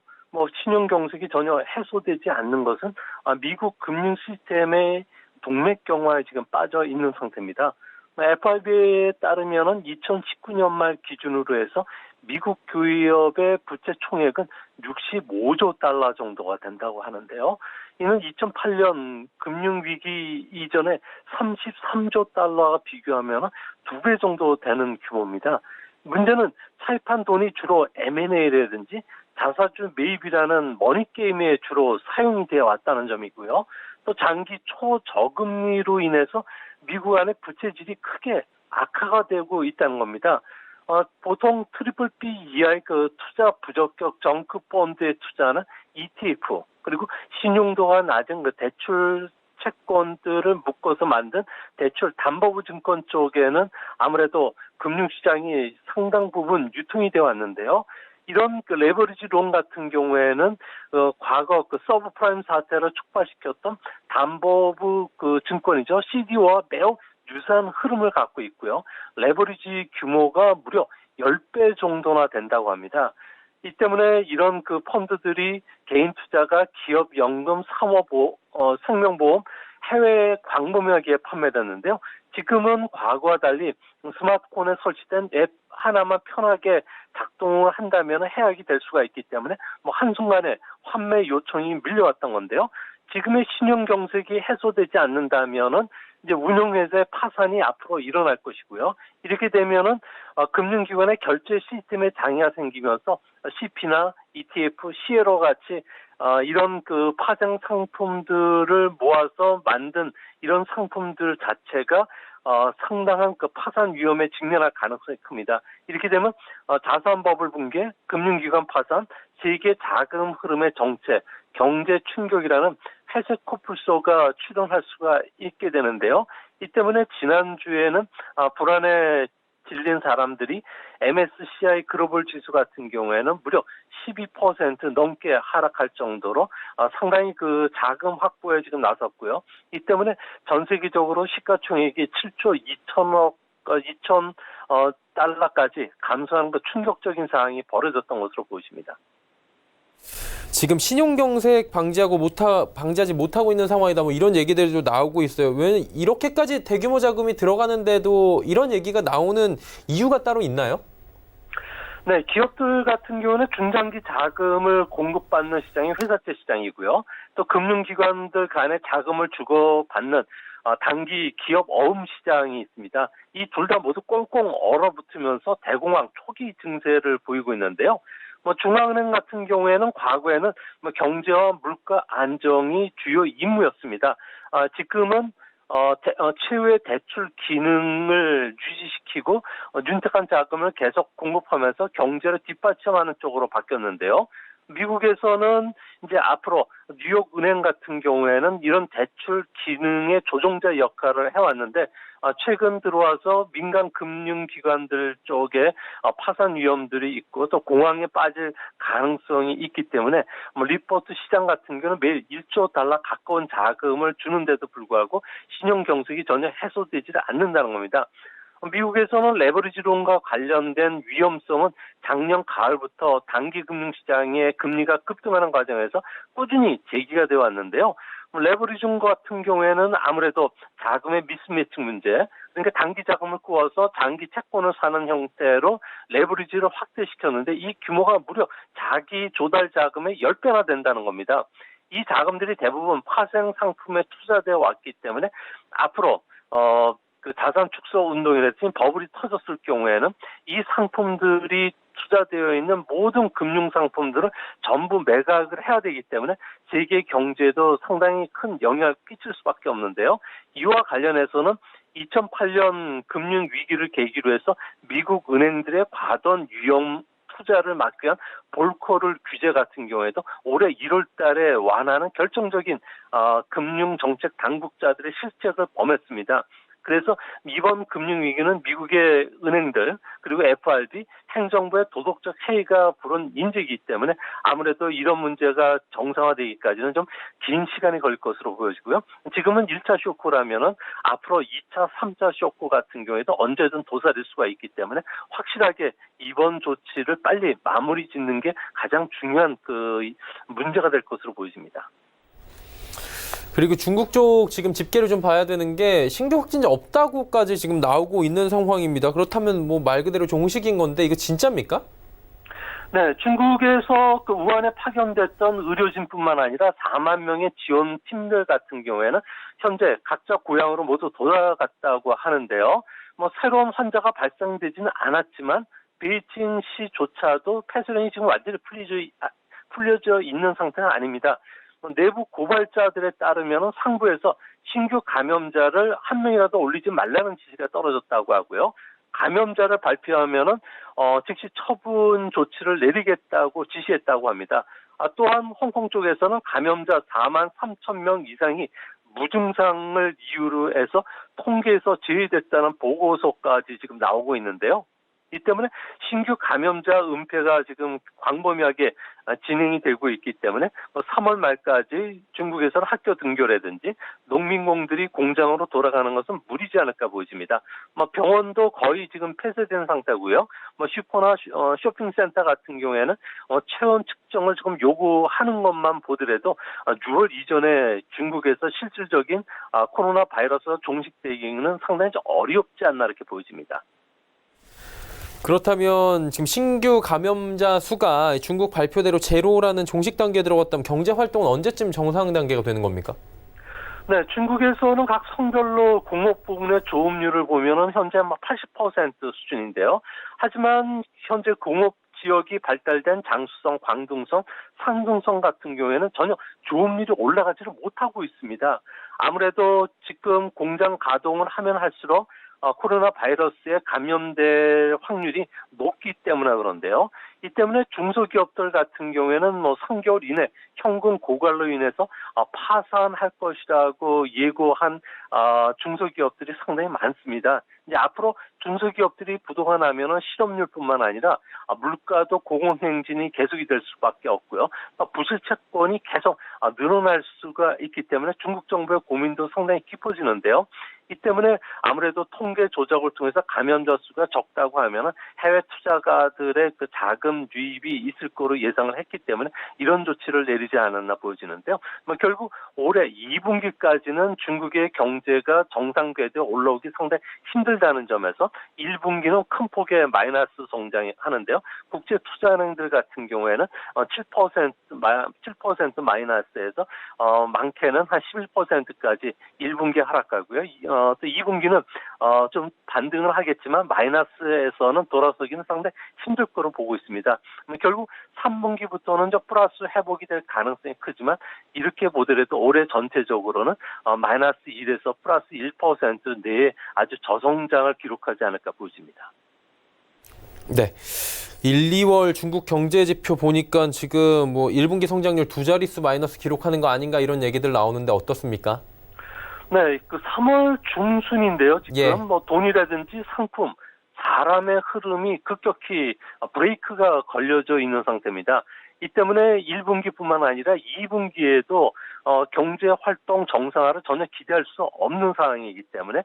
신용 경색이 전혀 해소되지 않는 것은 미국 금융 시스템의 동맥경화에 지금 빠져 있는 상태입니다. FRB에 따르면은 2019년 말 기준으로 해서 미국 기업의 부채 총액은 65조 달러 정도가 된다고 하는데요. 이는 2008년 금융위기 이전에 33조 달러와 비교하면 2배 정도 되는 규모입니다. 문제는 차입한 돈이 주로 M&A라든지 자사주 매입이라는 머니게임에 주로 사용이 되어 왔다는 점이고요. 또 장기 초저금리로 인해서 미국 안의 부채질이 크게 악화가 되고 있다는 겁니다. 보통 트리플 B 이하의 투자 부적격 정크 펀드에 투자하는 ETF 그리고 신용도가 낮은 대출 채권들을 묶어서 만든 대출 담보부 증권 쪽에는 아무래도 금융시장이 상당 부분 유통이 되어 왔는데요. 이런 레버리지 론 같은 경우에는 과거 서브프라임 사태를 촉발시켰던 담보부 증권이죠. CDO와 매우 유사한 흐름을 갖고 있고요. 레버리지 규모가 무려 10배 정도나 된다고 합니다. 이 때문에 이런 펀드들이 개인 투자가 기업 연금, 생명보험, 해외 광범위하게 판매됐는데요. 지금은 과거와 달리 스마트폰에 설치된 앱 하나만 편하게 작동을 한다면 해약이 될 수가 있기 때문에 한순간에 환매 요청이 밀려왔던 건데요. 지금의 신용 경색이 해소되지 않는다면은 이제 운용회사의 파산이 앞으로 일어날 것이고요. 이렇게 되면은 금융기관의 결제 시스템에 장애가 생기면서 CP나 ETF, CLO 같이 이런 파생 상품들을 모아서 만든 이런 상품들 자체가 상당한 파산 위험에 직면할 가능성이 큽니다. 이렇게 되면 자산 버블 붕괴, 금융기관 파산, 세계 자금 흐름의 정체, 경제 충격이라는 회색 코뿔소가 출현할 수가 있게 되는데요. 이 때문에 지난주에는 불안에 질린 사람들이 MSCI 글로벌 지수 같은 경우에는 무려 12% 넘게 하락할 정도로 상당히 자금 확보에 지금 나섰고요. 이 때문에 전 세계적으로 시가총액이 7조 2천 달러까지 감소하는 충격적인 상황이 벌어졌던 것으로 보입니다. 지금 신용경색 방지하지 못하고 있는 상황이다. 뭐 이런 얘기들도 나오고 있어요. 왜 이렇게까지 대규모 자금이 들어가는데도 이런 얘기가 나오는 이유가 따로 있나요? 네, 기업들 같은 경우는 중장기 자금을 공급받는 시장이 회사채 시장이고요. 또 금융기관들 간에 자금을 주고받는 단기 기업 어음 시장이 있습니다. 이 둘 다 모두 꽁꽁 얼어붙으면서 대공황 초기 증세를 보이고 있는데요. 중앙은행 같은 경우에는 과거에는 경제와 물가 안정이 주요 임무였습니다. 지금은 최후의 대출 기능을 유지시키고 윤택한 자금을 계속 공급하면서 경제를 뒷받침하는 쪽으로 바뀌었는데요. 미국에서는 이제 앞으로 뉴욕 은행 같은 경우에는 이런 대출 기능의 조종자 역할을 해왔는데 최근 들어와서 민간 금융기관들 쪽에 파산 위험들이 있고 또 공황에 빠질 가능성이 있기 때문에 리포트 시장 같은 경우는 매일 1조 달러 가까운 자금을 주는데도 불구하고 신용 경색이 전혀 해소되지 않는다는 겁니다. 미국에서는 레버리지론과 관련된 위험성은 작년 가을부터 단기 금융시장의 금리가 급등하는 과정에서 꾸준히 제기가 되어 왔는데요. 레버리지론 같은 경우에는 아무래도 자금의 미스매치 문제, 그러니까 단기 자금을 꾸어서 장기 채권을 사는 형태로 레버리지를 확대시켰는데 이 규모가 무려 자기 조달 자금의 10배나 된다는 겁니다. 이 자금들이 대부분 파생 상품에 투자되어 왔기 때문에 앞으로 그 자산 축소 운동이라든지 버블이 터졌을 경우에는 이 상품들이 투자되어 있는 모든 금융 상품들을 전부 매각을 해야 되기 때문에 세계 경제에도 상당히 큰 영향을 끼칠 수밖에 없는데요. 이와 관련해서는 2008년 금융 위기를 계기로 해서 미국 은행들의 과도한 위험 투자를 막기 위한 볼커를 규제 같은 경우에도 올해 1월 달에 완화하는 결정적인 금융 정책 당국자들의 실책을 범했습니다. 그래서 이번 금융위기는 미국의 은행들 그리고 FRB 행정부의 도덕적 해이가 부른 인재이기 때문에 아무래도 이런 문제가 정상화되기까지는 좀 긴 시간이 걸릴 것으로 보여지고요. 지금은 1차 쇼크라면은 앞으로 2차, 3차 쇼크 같은 경우에도 언제든 도사릴 수가 있기 때문에 확실하게 이번 조치를 빨리 마무리 짓는 게 가장 중요한 그 문제가 될 것으로 보여집니다. 그리고 중국 쪽 지금 집계를 좀 봐야 되는 게 신규 확진자 없다고까지 지금 나오고 있는 상황입니다. 그렇다면 뭐 말 그대로 종식인 건데 이거 진짜입니까? 네, 중국에서 그 우한에 파견됐던 의료진뿐만 아니라 4만 명의 지원팀들 같은 경우에는 현재 각자 고향으로 모두 돌아갔다고 하는데요. 새로운 환자가 발생되지는 않았지만 베이징시조차도 폐쇄령이 지금 완전히 풀려져 있는 상태는 아닙니다. 내부 고발자들에 따르면 상부에서 신규 감염자를 한 명이라도 올리지 말라는 지시가 떨어졌다고 하고요. 감염자를 발표하면은 즉시 처분 조치를 내리겠다고 지시했다고 합니다. 또한 홍콩 쪽에서는 감염자 4만 3천 명 이상이 무증상을 이유로 해서 통계에서 제외됐다는 보고서까지 지금 나오고 있는데요. 이 때문에 신규 감염자 은폐가 지금 광범위하게 진행이 되고 있기 때문에 3월 말까지 중국에서는 학교 등교라든지 농민공들이 공장으로 돌아가는 것은 무리지 않을까 보여집니다. 병원도 거의 지금 폐쇄된 상태고요. 슈퍼나 쇼핑센터 같은 경우에는 체온 측정을 지금 요구하는 것만 보더라도 6월 이전에 중국에서 실질적인 코로나 바이러스 종식되기는 상당히 좀 어렵지 않나 이렇게 보여집니다. 그렇다면 지금 신규 감염자 수가 중국 발표대로 제로라는 종식 단계에 들어갔다면 경제 활동은 언제쯤 정상 단계가 되는 겁니까? 네, 중국에서는 각 성별로 공업 부분의 조업률을 보면은 현재 80% 수준인데요. 하지만 현재 공업 지역이 발달된 장수성, 광둥성, 상둥성 같은 경우에는 전혀 조업률이 올라가지를 못하고 있습니다. 아무래도 지금 공장 가동을 하면 할수록 코로나 바이러스에 감염될 확률이 높기 때문에 그런데요. 이 때문에 중소기업들 같은 경우에는 3개월 이내 현금 고갈로 인해서 파산할 것이라고 예고한 중소기업들이 상당히 많습니다. 이제 앞으로 중소기업들이 부도가 나면은 실업률뿐만 아니라 물가도 공공행진이 계속이 될 수밖에 없고요. 부실 채권이 계속 늘어날 수가 있기 때문에 중국 정부의 고민도 상당히 깊어지는데요. 이 때문에 아무래도 통계 조작을 통해서 감염자 수가 적다고 하면 해외 투자가들의 그 자금 유입이 있을 거로 예상을 했기 때문에 이런 조치를 내리지 않았나 보여지는데요. 결국 올해 2분기까지는 중국의 경제가 정상궤도에 올라오기 상당히 힘들다는 점에서 1분기는 큰 폭의 마이너스 성장하는데요. 국제투자은행들 같은 경우에는 7% 마이너스에서 많게는 한 11%까지 1분기 하락하고요. 또 2분기는 좀 반등을 하겠지만 마이너스에서는 돌아서기는 상당히 힘들 거로 보고 있습니다. 결국 3분기부터는 좀 플러스 회복이 될 가능성이 크지만 이렇게 보더라도 올해 전체적으로는 마이너스 1에서 플러스 1% 내에 아주 저성장을 기록하지 않을까 보입니다. 네. 1, 2월 중국 경제 지표 보니까 지금 뭐 1분기 성장률 두 자릿수 마이너스 기록하는 거 아닌가 이런 얘기들 나오는데 어떻습니까? 네, 그 3월 중순인데요. 지금 예. 뭐 돈이라든지 상품, 사람의 흐름이 급격히 브레이크가 걸려져 있는 상태입니다. 이 때문에 1분기뿐만 아니라 2분기에도 경제 활동 정상화를 전혀 기대할 수 없는 상황이기 때문에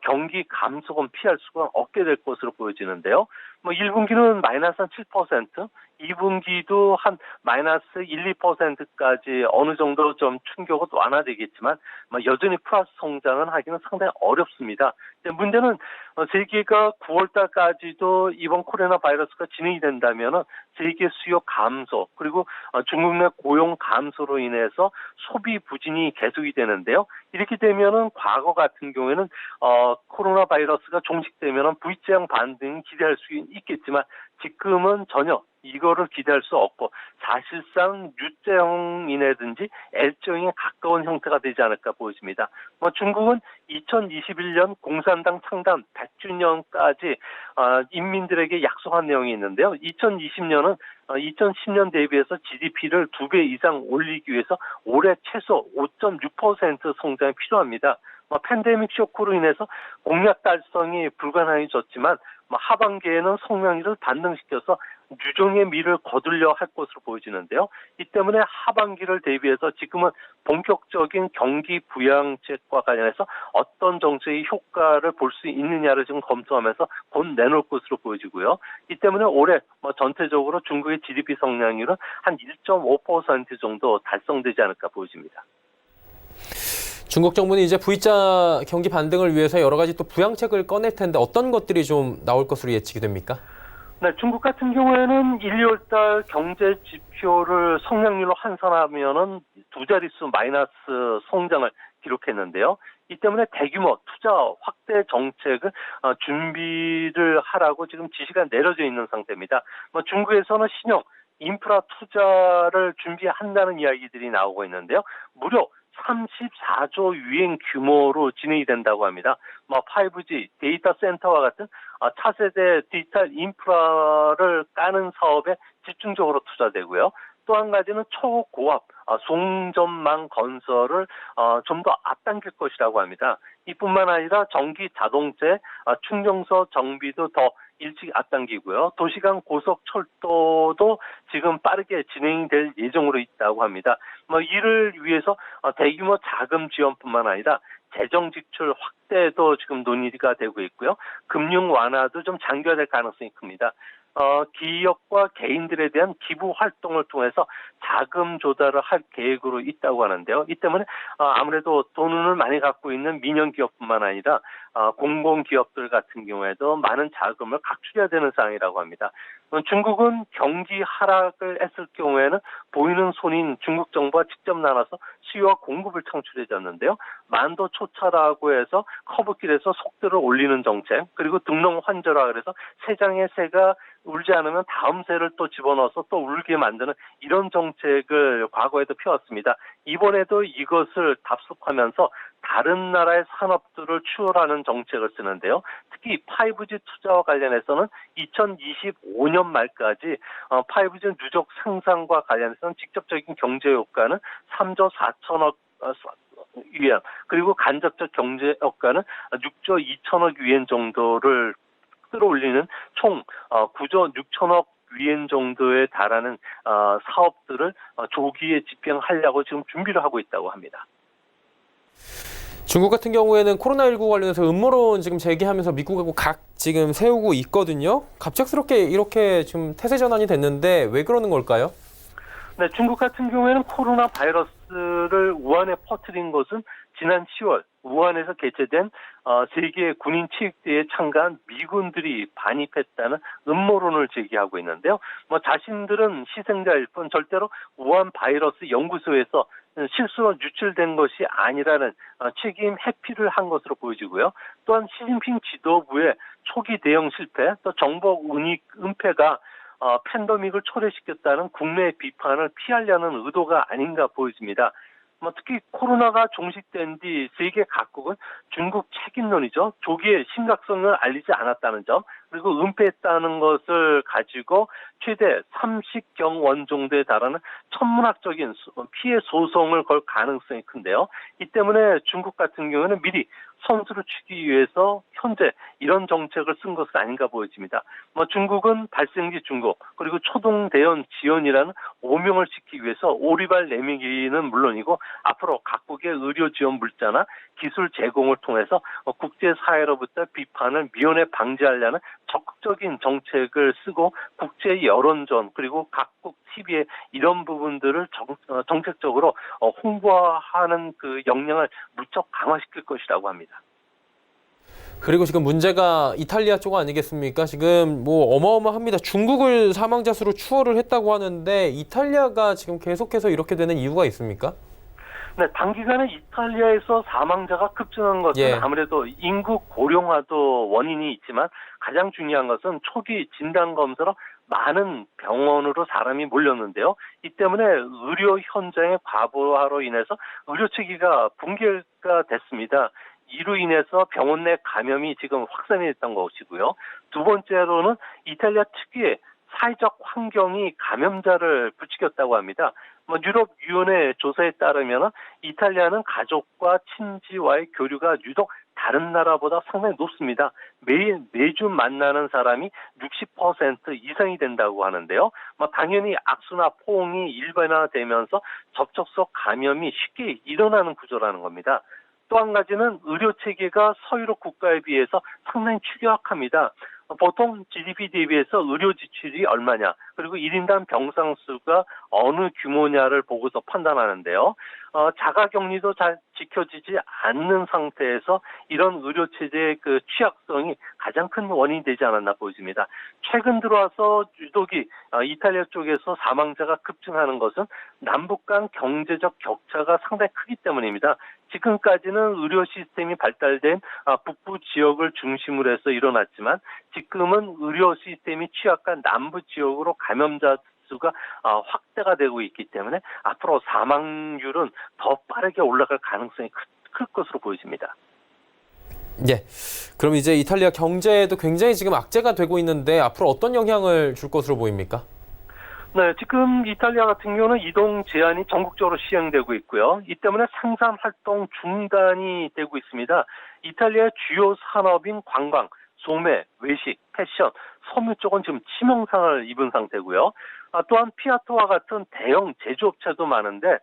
경기 감소는 피할 수가 없게 될 것으로 보여지는데요. 1분기는 마이너스 한 7%, 2분기도 한 마이너스 1, 2%까지 어느 정도 좀 충격은 완화되겠지만 여전히 플러스 성장은 하기는 상당히 어렵습니다. 문제는 세계가 9월 달까지도 이번 코로나 바이러스가 진행이 된다면 세계 수요 감소 그리고 중국 내 고용 감소로 인해서 소비 부진이 계속이 되는데요. 이렇게 되면은 과거 같은 경우에는 코로나 바이러스가 종식되면은 V자형 반등이 기대할 수 있겠지만 지금은 전혀 이거를 기대할 수 없고 사실상 U자형이라든지 L자형에 가까운 형태가 되지 않을까 보여집니다. 중국은 2021년 공산당 창단 100주년까지 인민들에게 약속한 내용이 있는데요. 2020년은 2010년 대비해서 GDP를 2배 이상 올리기 위해서 올해 최소 5.6% 성장이 필요합니다. 팬데믹 쇼크로 인해서 공약 달성이 불가능해졌지만 하반기에는 성장률을 반등시켜서 유종의 미를 거두려 할 것으로 보여지는데요. 이 때문에 하반기를 대비해서 지금은 본격적인 경기 부양책과 관련해서 어떤 정책의 효과를 볼 수 있느냐를 지금 검토하면서 곧 내놓을 것으로 보여지고요. 이 때문에 올해 전체적으로 중국의 GDP 성장률은 한 1.5% 정도 달성되지 않을까 보여집니다. 중국 정부는 이제 V자 경기 반등을 위해서 여러 가지 또 부양책을 꺼낼 텐데 어떤 것들이 좀 나올 것으로 예측이 됩니까? 네, 중국 같은 경우에는 1, 2월 달 경제 지표를 성장률로 환산하면은 두 자릿수 마이너스 성장을 기록했는데요. 이 때문에 대규모 투자 확대 정책을 준비를 하라고 지금 지시가 내려져 있는 상태입니다. 중국에서는 신형 인프라 투자를 준비한다는 이야기들이 나오고 있는데요. 무려 34조 유엔 규모로 진행이 된다고 합니다. 5G 데이터 센터와 같은 차세대 디지털 인프라를 까는 사업에 집중적으로 투자되고요. 또 한 가지는 초고압 송전망 건설을 좀 더 앞당길 것이라고 합니다. 이뿐만 아니라 전기 자동차 충전소 정비도 더 일찍 앞당기고요. 도시간 고속철도도 지금 빠르게 진행이 될 예정으로 있다고 합니다. 이를 위해서 대규모 자금 지원뿐만 아니라 재정 지출 확대도 지금 논의가 되고 있고요. 금융 완화도 좀 장기화될 가능성이 큽니다. 기업과 개인들에 대한 기부 활동을 통해서 자금 조달을 할 계획으로 있다고 하는데요. 이 때문에 아무래도 돈을 많이 갖고 있는 민영 기업뿐만 아니라 공공기업들 같은 경우에도 많은 자금을 각출해야 되는 상황이라고 합니다. 중국은 경기 하락을 했을 경우에는 보이는 손인 중국 정부가 직접 나눠서 수요와 공급을 창출해줬는데요. 만도 초차라고 해서 커브길에서 속도를 올리는 정책, 그리고 등록 환절화 그래서 세 장의 새가 울지 않으면 다음 새를 또 집어넣어서 또 울게 만드는 이런 정책을 과거에도 펴왔습니다. 이번에도 이것을 답습하면서 다른 나라의 산업들을 추월하는 정책을 쓰는데요. 특히 5G 투자와 관련해서는 2025년 말까지 5G 누적 상상과 관련해서는 직접적인 경제 효과는 3조 4천억 위안, 그리고 간접적 경제 효과는 6조 2천억 위안 정도를 끌어올리는 총 9조 6천억 위안 정도에 달하는 사업들을 조기에 집행하려고 지금 준비를 하고 있다고 합니다. 중국 같은 경우에는 코로나19 관련해서 음모론 지금 제기하면서 미국하고 각 지금 세우고 있거든요. 갑작스럽게 이렇게 지금 태세 전환이 됐는데 왜 그러는 걸까요? 네, 중국 같은 경우에는 코로나 바이러스를 우한에 퍼뜨린 것은 지난 10월 우한에서 개최된 세계 군인 체육대회에 참가한 미군들이 반입했다는 음모론을 제기하고 있는데요. 자신들은 희생자일 뿐 절대로 우한 바이러스 연구소에서 실수로 유출된 것이 아니라는 책임 회피를 한 것으로 보여지고요. 또한 시진핑 지도부의 초기 대응 실패, 또 정보 은폐가 팬데믹을 초래시켰다는 국내 비판을 피하려는 의도가 아닌가 보여집니다. 특히 코로나가 종식된 뒤 세계 각국은 중국 책임론이죠. 조기에 심각성을 알리지 않았다는 점, 그리고 은폐했다는 것을 가지고 최대 30경 원 정도에 달하는 천문학적인 피해 소송을 걸 가능성이 큰데요. 이 때문에 중국 같은 경우는 미리 선수를 치기 위해서 현재 이런 정책을 쓴 것은 아닌가 보여집니다. 중국은 발생지 중국, 그리고 초동 대응 지원이라는 오명을 지키기 위해서 오리발 내밀기는 물론이고 앞으로 각국의 의료 지원 물자나 기술 제공을 통해서 국제사회로부터 비판을 미연에 방지하려는 적극적인 정책을 쓰고 국제 여론전 그리고 각국 TV에 이런 부분들을 정책적으로 홍보하는 그 역량을 무척 강화시킬 것이라고 합니다. 그리고 지금 문제가 이탈리아 쪽 아니겠습니까? 지금 어마어마합니다. 중국을 사망자 수로 추월을 했다고 하는데 이탈리아가 지금 계속해서 이렇게 되는 이유가 있습니까? 네, 단기간에 이탈리아에서 사망자가 급증한 것은 아무래도 인구 고령화도 원인이 있지만 가장 중요한 것은 초기 진단 검사로 많은 병원으로 사람이 몰렸는데요. 이 때문에 의료 현장의 과부하로 인해서 의료 체계가 붕괴가 됐습니다. 이로 인해서 병원 내 감염이 지금 확산이 됐던 것이고요. 두 번째로는 이탈리아 특유의 사회적 환경이 감염자를 부추겼다고 합니다. 유럽위원회 조사에 따르면 이탈리아는 가족과 친지와의 교류가 유독 다른 나라보다 상당히 높습니다. 매주 만나는 사람이 60% 이상이 된다고 하는데요. 당연히 악수나 포옹이 일반화되면서 접촉성 감염이 쉽게 일어나는 구조라는 겁니다. 또 한 가지는 의료 체계가 서유럽 국가에 비해서 상당히 취약합니다. 보통 GDP 대비해서 의료 지출이 얼마냐, 그리고 1인당 병상 수가 어느 규모냐를 보고서 판단하는데요. 자가격리도 잘 지켜지지 않는 상태에서 이런 의료 체제의 그 취약성이 가장 큰 원인이 되지 않았나 보여집니다. 최근 들어와서 유독이 이탈리아 쪽에서 사망자가 급증하는 것은 남북 간 경제적 격차가 상당히 크기 때문입니다. 지금까지는 의료 시스템이 발달된 북부 지역을 중심으로 해서 일어났지만 지금은 의료 시스템이 취약한 남부 지역으로 감염자 수가 확대가 되고 있기 때문에 앞으로 사망률은 더 빠르게 올라갈 가능성이 클 것으로 보여집니다. 예. 그럼 이제 이탈리아 경제에도 굉장히 지금 악재가 되고 있는데 앞으로 어떤 영향을 줄 것으로 보입니까? 네, 지금 이탈리아 같은 경우는 이동 제한이 전국적으로 시행되고 있고요. 이 때문에 생산 활동 중단이 되고 있습니다. 이탈리아의 주요 산업인 관광, 소매, 외식, 패션, 섬유 쪽은 지금 치명상을 입은 상태고요. 또한 피아토와 같은 대형 제조업체도 많은데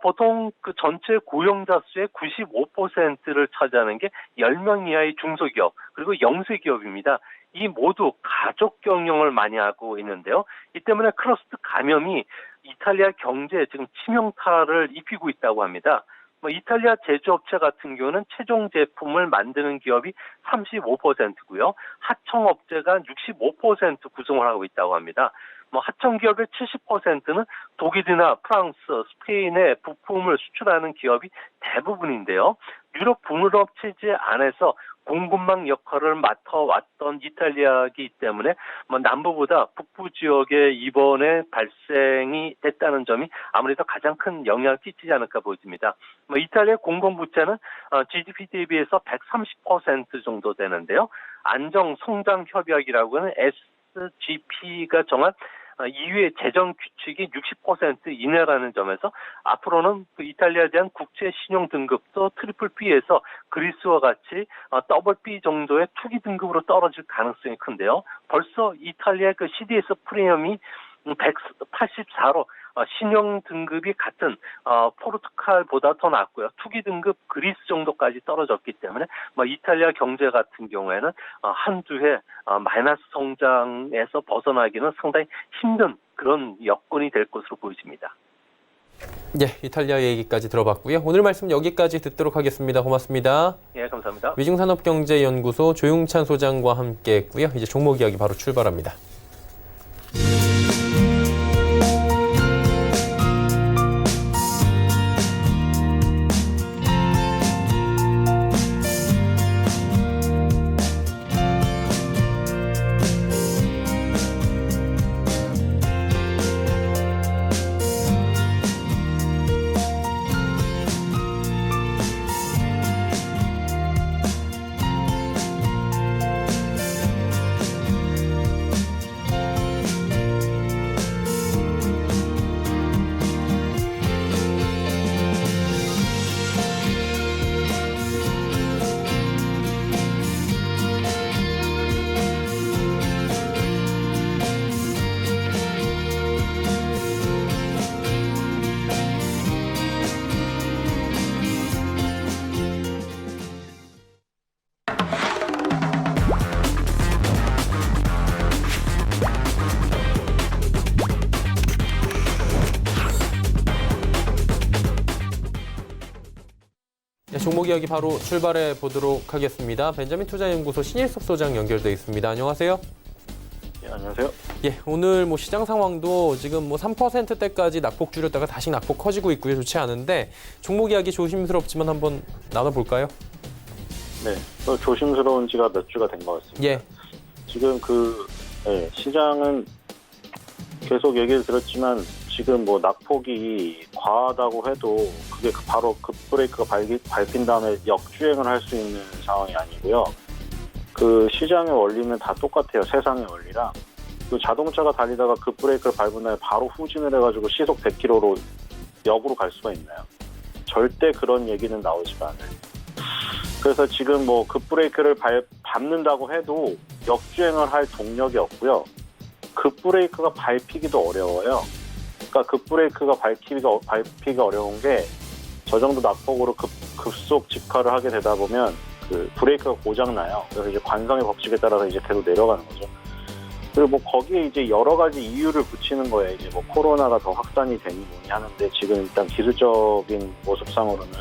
보통 그 전체 고용자 수의 95%를 차지하는 게 10명 이하의 중소기업 그리고 영세기업입니다. 이 모두 가족 경영을 많이 하고 있는데요. 이 때문에 클러스터 감염이 이탈리아 경제에 지금 치명타를 입히고 있다고 합니다. 이탈리아 제조업체 같은 경우는 최종 제품을 만드는 기업이 35%고요. 하청업체가 65% 구성을 하고 있다고 합니다. 하청 기업의 70%는 독일이나 프랑스, 스페인에 부품을 수출하는 기업이 대부분인데요. 유럽 분유업 체제 안에서 공급망 역할을 맡아왔던 이탈리아이기 때문에 남부보다 북부 지역에 이번에 발생이 됐다는 점이 아무래도 가장 큰 영향을 끼치지 않을까 보입니다. 이탈리아 공공부채는 GDP 대비해서 130% 정도 되는데요. 안정성장협약이라고 하는 SGP가 정한 EU의 재정 규칙이 60% 이내라는 점에서 앞으로는 그 이탈리아에 대한 국제 신용 등급도 트리플 B에서 그리스와 같이 더블 B 정도의 투기 등급으로 떨어질 가능성이 큰데요. 벌써 이탈리아의 그 CDS 프리미엄이 184로 신용 등급이 같은 포르투갈보다 더 낮고요. 투기 등급 그리스 정도까지 떨어졌기 때문에 이탈리아 경제 같은 경우에는 한두 해 마이너스 성장에서 벗어나기는 상당히 힘든 그런 여건이 될 것으로 보여집니다. 예, 이탈리아 얘기까지 들어봤고요. 오늘 말씀 여기까지 듣도록 하겠습니다. 고맙습니다. 예, 감사합니다. 위중산업경제연구소 조용찬 소장과 함께했고요. 이제 종목 이야기 바로 출발합니다. 네, 종목 이야기 바로 출발해 보도록 하겠습니다. 벤자민 투자연구소 신일석 소장 연결돼 있습니다. 안녕하세요. 예, 안녕하세요. 예, 오늘 시장 상황도 지금 3%대까지 낙폭 줄였다가 다시 낙폭 커지고 있고요. 좋지 않은데 종목 이야기 조심스럽지만 한번 나눠볼까요? 네, 조심스러운 지가 몇 주가 된 것 같습니다. 예. 지금 시장은 계속 얘기를 들었지만 지금 낙폭이 과하다고 해도 그게 바로 급브레이크가 밟힌 다음에 역주행을 할 수 있는 상황이 아니고요. 그 시장의 원리는 다 똑같아요. 세상의 원리랑. 그 자동차가 달리다가 급브레이크를 밟은 다음에 바로 후진을 해가지고 시속 100km로 역으로 갈 수가 있나요? 절대 그런 얘기는 나오지가 않아요. 그래서 지금 급브레이크를 밟는다고 해도 역주행을 할 동력이 없고요. 급브레이크가 밟히기도 어려워요. 그러니까 급브레이크가 밟히기가 어려운 게 저 정도 낙폭으로 급속 직화를 하게 되다 보면 그 브레이크가 고장나요. 그래서 이제 관성의 법칙에 따라서 이제 계속 내려가는 거죠. 그리고 거기에 이제 여러 가지 이유를 붙이는 거예요. 이제 코로나가 더 확산이 되니 뭐니 하는데 지금 일단 기술적인 모습상으로는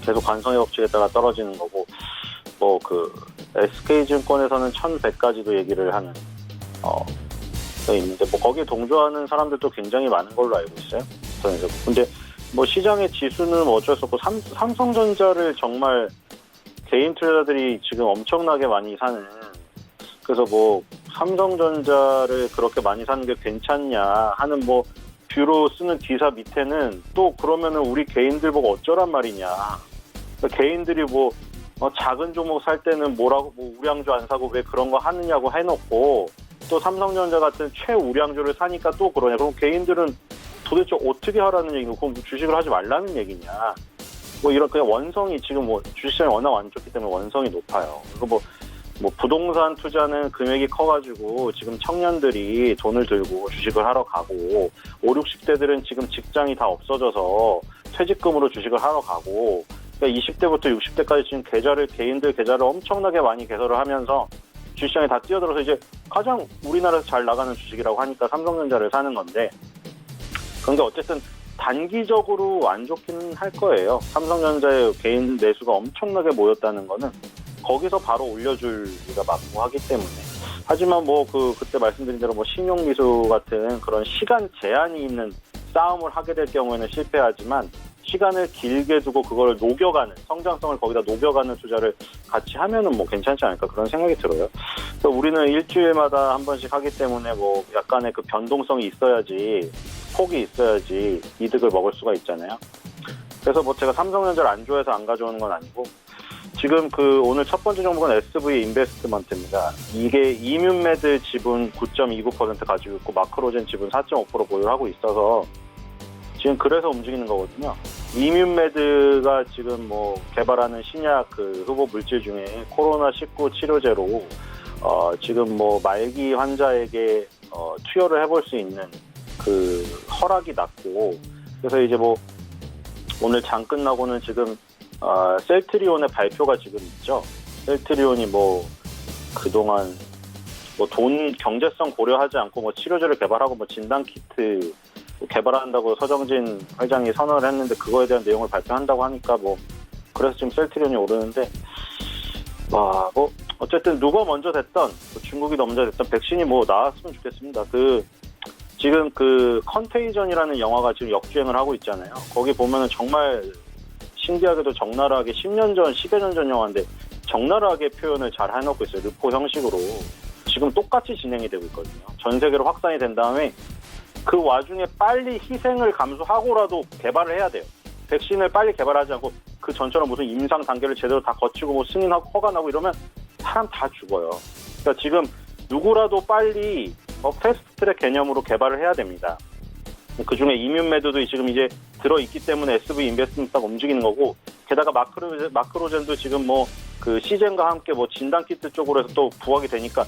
계속 관성의 법칙에 따라 떨어지는 거고 SK증권에서는 1100까지도 얘기를 하는 있는데 거기에 동조하는 사람들도 굉장히 많은 걸로 알고 있어요. 근데 시장의 지수는 어쩔 수 없고 삼성전자를 정말 개인 투자자들이 지금 엄청나게 많이 사는, 그래서 삼성전자를 그렇게 많이 사는 게 괜찮냐 하는 뷰로 쓰는 기사 밑에는 또 그러면은 우리 개인들 보고 어쩌란 말이냐. 그러니까 개인들이 작은 종목 살 때는 뭐라고 우량주 안 사고 왜 그런 거 하느냐고 해놓고 또 삼성전자 같은 최우량주를 사니까 또 그러냐. 그럼 개인들은 도대체 어떻게 하라는 얘기고 그럼 주식을 하지 말라는 얘기냐. 이런 그냥 원성이 지금 주식시장이 워낙 안 좋기 때문에 원성이 높아요. 그리고 부동산 투자는 금액이 커가지고 지금 청년들이 돈을 들고 주식을 하러 가고 50, 60대들은 지금 직장이 다 없어져서 퇴직금으로 주식을 하러 가고, 그러니까 20대부터 60대까지 지금 개인들 계좌를 엄청나게 많이 개설을 하면서 주식시장에 다 뛰어들어서 이제 가장 우리나라에서 잘 나가는 주식이라고 하니까 삼성전자를 사는 건데, 그런데 어쨌든 단기적으로 안 좋기는 할 거예요. 삼성전자의 개인 매수가 엄청나게 모였다는 거는 거기서 바로 올려줄 리가 막무하기 때문에. 하지만 그때 말씀드린 대로 신용미수 같은 그런 시간 제한이 있는 싸움을 하게 될 경우에는 실패하지만 시간을 길게 두고 그걸 녹여가는, 성장성을 거기다 녹여가는 투자를 같이 하면은 괜찮지 않을까 그런 생각이 들어요. 그래서 우리는 일주일마다 한 번씩 하기 때문에 약간의 그 변동성이 있어야지, 폭이 있어야지 이득을 먹을 수가 있잖아요. 그래서 제가 삼성전자를 안 좋아해서 안 가져오는 건 아니고, 지금 오늘 첫 번째 종목은 SV 인베스트먼트입니다. 이게 이뮨메드 지분 9.29% 가지고 있고 마크로젠 지분 4.5% 보유를 하고 있어서 지금 그래서 움직이는 거거든요. 이뮨메드가 지금 개발하는 신약 후보 물질 중에 코로나19 치료제로 지금 말기 환자에게 투여를 해볼 수 있는 그 허락이 났고, 그래서 이제 뭐 오늘 장 끝나고는 지금 셀트리온의 발표가 지금 있죠. 셀트리온이 뭐 그동안 뭐 돈 경제성 고려하지 않고 뭐 치료제를 개발하고 뭐 진단 키트 개발한다고 서정진 회장이 선언을 했는데 그거에 대한 내용을 발표한다고 하니까 뭐 그래서 지금 셀트리온이 오르는데 와 뭐 어쨌든 누가 먼저 됐던 뭐 중국이 먼저 됐던 백신이 뭐 나왔으면 좋겠습니다. 그 지금 그 컨테이전이라는 영화가 지금 역주행을 하고 있잖아요. 거기 보면은 정말 신기하게도 적나라하게 10년 전, 10여 년 전 영화인데 적나라하게 표현을 잘 해놓고 있어요. 르포 형식으로. 지금 똑같이 진행이 되고 있거든요. 전 세계로 확산이 된 다음에 그 와중에 빨리 희생을 감수하고라도 개발을 해야 돼요. 백신을 빨리 개발하지 않고 그 전처럼 무슨 임상 단계를 제대로 다 거치고 뭐 승인하고 허가나고 이러면 사람 다 죽어요. 그러니까 지금 누구라도 빨리 패스트트랙 개념으로 개발을 해야 됩니다. 그중에 이뮨메드도 지금 이제 들어있기 때문에 SV 인베스트먼트가 움직이는 거고 게다가 마크로젠도 지금 뭐 그 시젠과 함께 뭐 진단키트 쪽으로 해서 또 부각이 되니까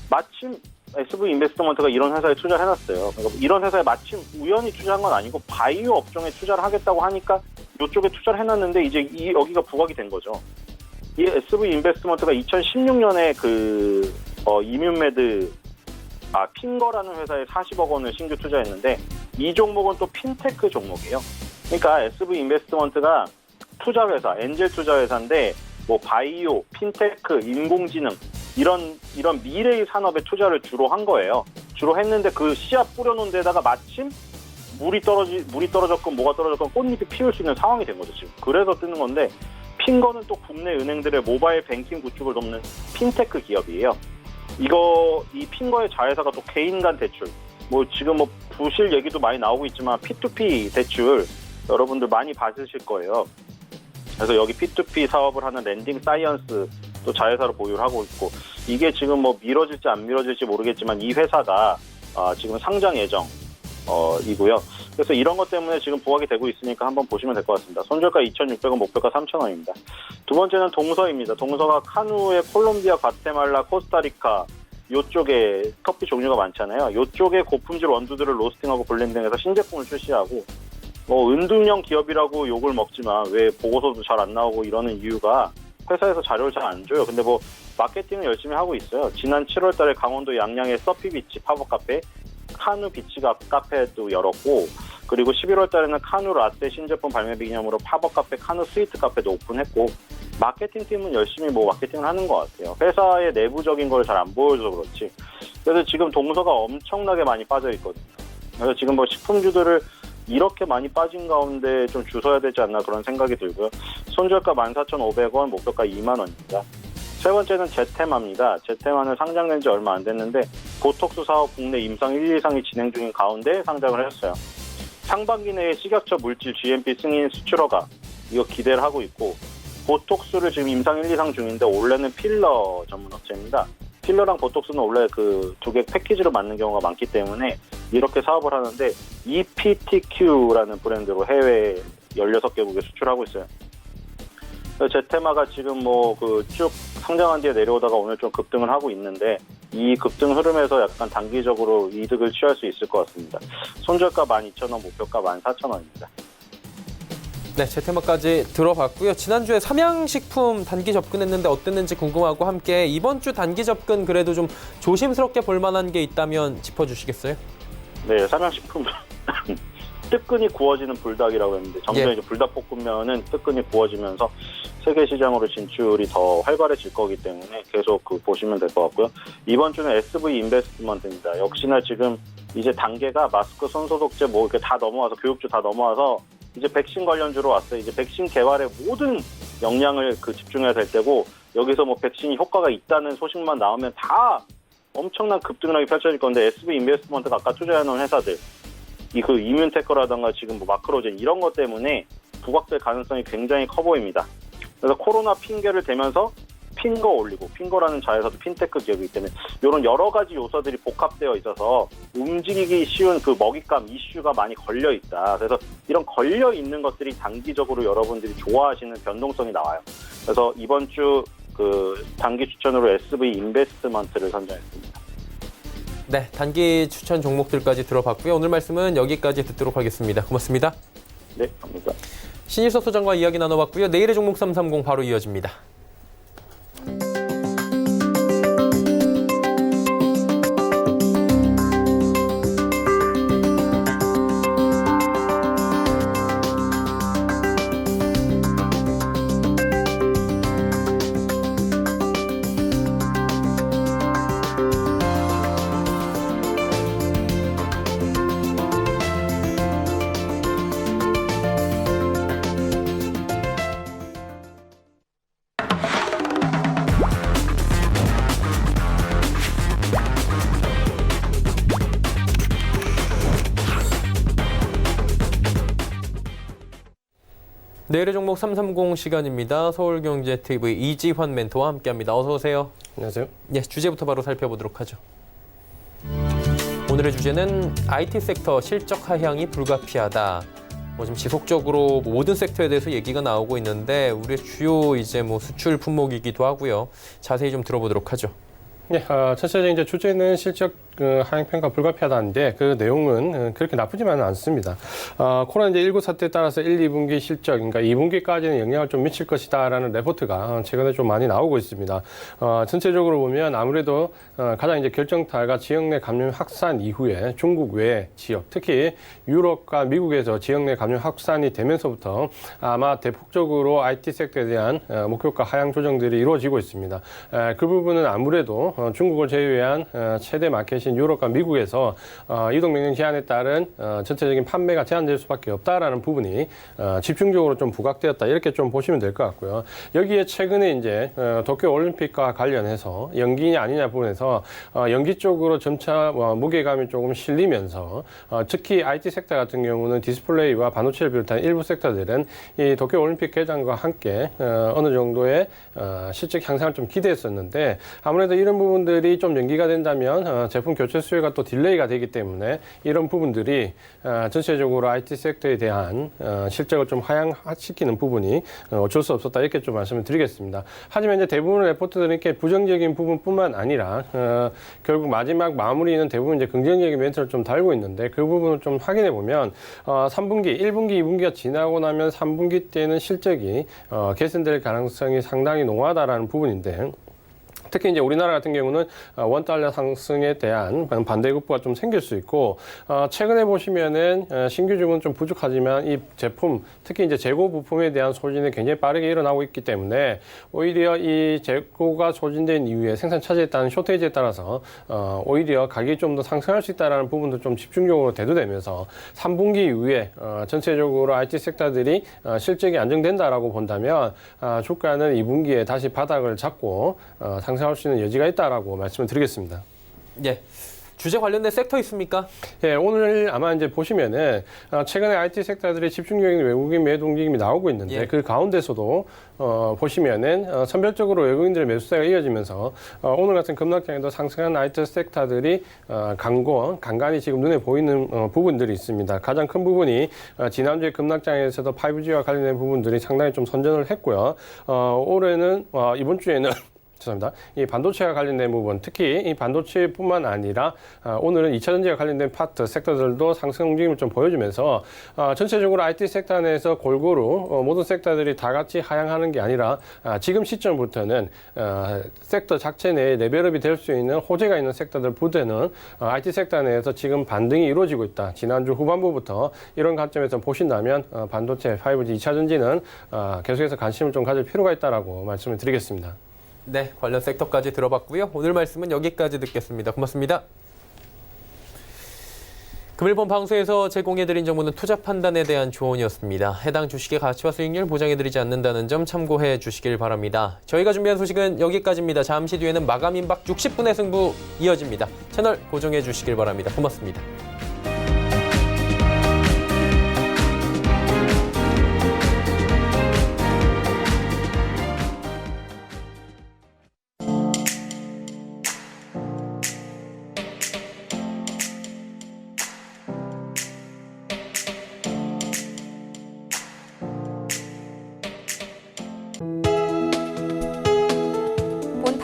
마침 SV 인베스트먼트가 이런 회사에 투자를 해놨어요. 그러니까 이런 회사에 마침 우연히 투자한 건 아니고 바이오 업종에 투자를 하겠다고 하니까 이쪽에 투자를 해놨는데 이제 여기가 부각이 된 거죠. 이 SV 인베스트먼트가 2016년에 그 이뮨메드 핑거라는 회사에 40억 원을 신규 투자했는데 이 종목은 또 핀테크 종목이에요. 그러니까 SV 인베스트먼트가 투자회사, 엔젤 투자회사인데 뭐 바이오, 핀테크, 인공지능 이런 미래의 산업에 투자를 주로 한 거예요. 주로 했는데 그 씨앗 뿌려놓은 데다가 마침 물이 떨어졌건 뭐가 떨어졌건 꽃잎이 피울 수 있는 상황이 된 거죠, 지금. 그래서 뜨는 건데 핑거는 또 국내 은행들의 모바일 뱅킹 구축을 돕는 핀테크 기업이에요. 이 핑거의 자회사가 또 개인 간 대출, 뭐 지금 뭐 부실 얘기도 많이 나오고 있지만 P2P 대출 여러분들 많이 받으실 거예요. 그래서 여기 P2P 사업을 하는 랜딩 사이언스 또 자회사로 보유를 하고 있고 이게 지금 뭐 미뤄질지 안 미뤄질지 모르겠지만 이 회사가 지금 상장 예정이고요. 그래서 이런 것 때문에 지금 부각이 되고 있으니까 한번 보시면 될 것 같습니다. 손절가 2,600원, 목표가 3,000원입니다. 두 번째는 동서입니다. 동서가 카누에 콜롬비아, 과테말라, 코스타리카 요쪽에 커피 종류가 많잖아요. 요쪽에 고품질 원두들을 로스팅하고 블렌딩해서 신제품을 출시하고 뭐 은둔형 기업이라고 욕을 먹지만 왜 보고서도 잘 안 나오고 이러는 이유가 회사에서 자료를 잘 안 줘요. 근데 뭐 마케팅을 열심히 하고 있어요. 지난 7월 달에 강원도 양양의 서피비치 팝업 카페, 카누 비치 카페도 열었고 그리고 11월 달에는 카누 라떼 신제품 발매비 기념으로 팝업 카페, 카누 스위트 카페도 오픈했고 마케팅팀은 열심히 뭐 마케팅을 하는 것 같아요. 회사의 내부적인 걸 잘 안 보여줘서 그렇지. 그래서 지금 동서가 엄청나게 많이 빠져 있거든요. 그래서 지금 뭐 식품주들을 이렇게 많이 빠진 가운데 좀 주워야 되지 않나 그런 생각이 들고요. 손절가 14,500원, 목표가 2만 원입니다. 세 번째는 제테마입니다. 제테마는 상장된 지 얼마 안 됐는데 보톡스 사업 국내 임상 1, 2상이 진행 중인 가운데 상장을 했어요. 상반기 내에 식약처 물질 GMP 승인 수출허가 이거 기대를 하고 있고 보톡스를 지금 임상 1, 2상 중인데 원래는 필러 전문 업체입니다. 필러랑 보톡스는 원래 그 두 개 패키지로 맞는 경우가 많기 때문에 이렇게 사업을 하는데 EPTQ라는 브랜드로 해외 16개국에 수출하고 있어요. 제테마가 지금 뭐 그 쭉 상장한 뒤에 내려오다가 오늘 좀 급등을 하고 있는데 이 급등 흐름에서 약간 단기적으로 이득을 취할 수 있을 것 같습니다. 손절가 12,000원, 목표가 14,000원입니다. 네, 제테마까지 들어봤고요. 지난주에 삼양식품 단기 접근했는데 어땠는지 궁금하고 함께 이번 주 단기 접근 그래도 좀 조심스럽게 볼 만한 게 있다면 짚어주시겠어요? 네, 삼양식품 뜨끈이 구워지는 불닭이라고 했는데 점점 이제 불닭볶음면은 뜨끈이 구워지면서 세계 시장으로 진출이 더 활발해질 거기 때문에 계속 보시면 될 것 같고요. 이번 주는 SV 인베스트먼트입니다. 역시나 지금 이제 단계가 마스크, 손소독제 뭐 이렇게 다 넘어와서 교육주 다 넘어와서 이제 백신 관련주로 왔어요. 이제 백신 개발에 모든 역량을 집중해야 될 때고 여기서 뭐 백신이 효과가 있다는 소식만 나오면 다 엄청난 급등락이 펼쳐질 건데 SV 인베스트먼트가 아까 투자해놓은 회사들 이뮨테크라든가 지금 뭐 마크로젠 이런 것 때문에 부각될 가능성이 굉장히 커 보입니다. 그래서 코로나 핑계를 대면서 핑거 올리고 핑거라는 자회사도 핀테크 기업이기 때문에 이런 여러 가지 요소들이 복합되어 있어서 움직이기 쉬운 그 먹잇감 이슈가 많이 걸려 있다. 그래서 이런 걸려 있는 것들이 단기적으로 여러분들이 좋아하시는 변동성이 나와요. 그래서 이번 주 단기 추천으로 SV 인베스트먼트를 선정했습니다. 네, 단기 추천 종목들까지 들어봤고요. 오늘 말씀은 여기까지 듣도록 하겠습니다. 고맙습니다. 네, 감사합니다. 신일섭 소장과 이야기 나눠봤고요. 내일의 종목 330 바로 이어집니다. 내일의 종목 330 시간입니다. 서울경제TV 이지환 멘토와 함께합니다. 어서 오세요. 안녕하세요. 예, 주제부터 바로 살펴보도록 하죠. 오늘의 주제는 IT 섹터 실적 하향이 불가피하다. 지금 지속적으로 모든 섹터에 대해서 얘기가 나오고 있는데 우리의 주요 수출 품목이기도 하고요. 자세히 좀 들어보도록 하죠. 네, 전체적인 이제 주제는 실적 하향 평가 불가피하다는데 그 내용은 그렇게 나쁘지만은 않습니다. 코로나19 사태에 따라서 1, 2분기 실적, 그러니까 2분기까지는 영향을 좀 미칠 것이다라는 레포트가 최근에 좀 많이 나오고 있습니다. 전체적으로 보면 아무래도 가장 이제 결정타가 지역 내 감염 확산 이후에 중국 외 지역, 특히 유럽과 미국에서 지역 내 감염 확산이 되면서부터 아마 대폭적으로 IT 섹터에 대한 목표가 하향 조정들이 이루어지고 있습니다. 그 부분은 아무래도 중국을 제외한 최대 마켓인 유럽과 미국에서 이동명령 제한에 따른 전체적인 판매가 제한될 수밖에 없다라는 부분이 집중적으로 좀 부각되었다 이렇게 좀 보시면 될 것 같고요. 여기에 최근에 이제 도쿄 올림픽과 관련해서 연기냐 아니냐 부분에서 연기 쪽으로 점차 무게감이 조금 실리면서 특히 IT 섹터 같은 경우는 디스플레이와 반도체를 비롯한 일부 섹터들은 이 도쿄 올림픽 개장과 함께 어느 정도의 실적 향상을 좀 기대했었는데 아무래도 이런 부분들이 좀 연기가 된다면 제품 교체 수요가 또 딜레이가 되기 때문에 이런 부분들이 전체적으로 IT 섹터에 대한 실적을 좀 하향시키는 부분이 어쩔 수 없었다 이렇게 좀 말씀을 드리겠습니다. 하지만 이제 대부분의 레포트들은 이렇게 부정적인 부분뿐만 아니라 결국 마지막 마무리는 대부분 이제 긍정적인 멘트를 좀 달고 있는데 그 부분을 좀 확인해 보면 3분기, 1분기, 2분기가 지나고 나면 3분기 때는 실적이 개선될 가능성이 상당히 농후하다라는 부분인데 특히 이제 우리나라 같은 경우는 원달러 상승에 대한 반대급부가 좀 생길 수 있고 최근에 보시면은 신규 주문은 좀 부족하지만 이 제품 특히 이제 재고 부품에 대한 소진이 굉장히 빠르게 일어나고 있기 때문에 오히려 이 재고가 소진된 이후에 생산 차질에 따른 쇼테이지에 따라서 오히려 가격이 좀 더 상승할 수 있다라는 부분도 좀 집중적으로 대두되면서 3분기 이후에 전체적으로 IT 섹터들이 실적이 안정된다라고 본다면 주가는 2분기에 다시 바닥을 잡고 상승할 수 있는 여지가 있다라고 말씀을 드리겠습니다. 예. 주제 관련된 섹터 있습니까? 예, 오늘 아마 이제 보시면은 최근에 IT 섹터들의 집중적인 외국인 매도 움직임이 나오고 있는데 예. 그 가운데서도 보시면은 선별적으로 외국인들의 매수세가 이어지면서 오늘 같은 급락장에도 상승한 IT 섹터들이 간간히 지금 눈에 보이는 부분들이 있습니다. 가장 큰 부분이 지난주에 급락장에서도 5G와 관련된 부분들이 상당히 좀 선전을 했고요. 올해는 이번 주에는 죄송합니다. 이 반도체와 관련된 부분, 특히 이 반도체뿐만 아니라 오늘은 2차 전지와 관련된 파트 섹터들도 상승 움직임을 좀 보여주면서 전체적으로 IT 섹터 내에서 골고루 모든 섹터들이 다 같이 하향하는 게 아니라 지금 시점부터는 섹터 자체 내에 레벨업이 될 수 있는 호재가 있는 섹터들보다는 IT 섹터 내에서 지금 반등이 이루어지고 있다. 지난주 후반부부터 이런 관점에서 보신다면 반도체, 5G, 2차 전지는 계속해서 관심을 좀 가질 필요가 있다라고 말씀을 드리겠습니다. 네, 관련 섹터까지 들어봤고요. 오늘 말씀은 여기까지 듣겠습니다. 고맙습니다. 금일본 방송에서 제공해드린 정보는 투자 판단에 대한 조언이었습니다. 해당 주식의 가치와 수익률 보장해드리지 않는다는 점 참고해 주시길 바랍니다. 저희가 준비한 소식은 여기까지입니다. 잠시 뒤에는 마감 임박 60분의 승부 이어집니다. 채널 고정해 주시길 바랍니다. 고맙습니다.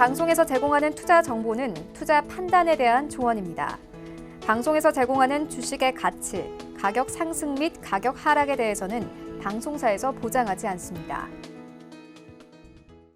방송에서 제공하는 투자 정보는 투자 판단에 대한 조언입니다. 방송에서 제공하는 주식의 가치, 가격 상승 및 가격 하락에 대해서는 방송사에서 보장하지 않습니다.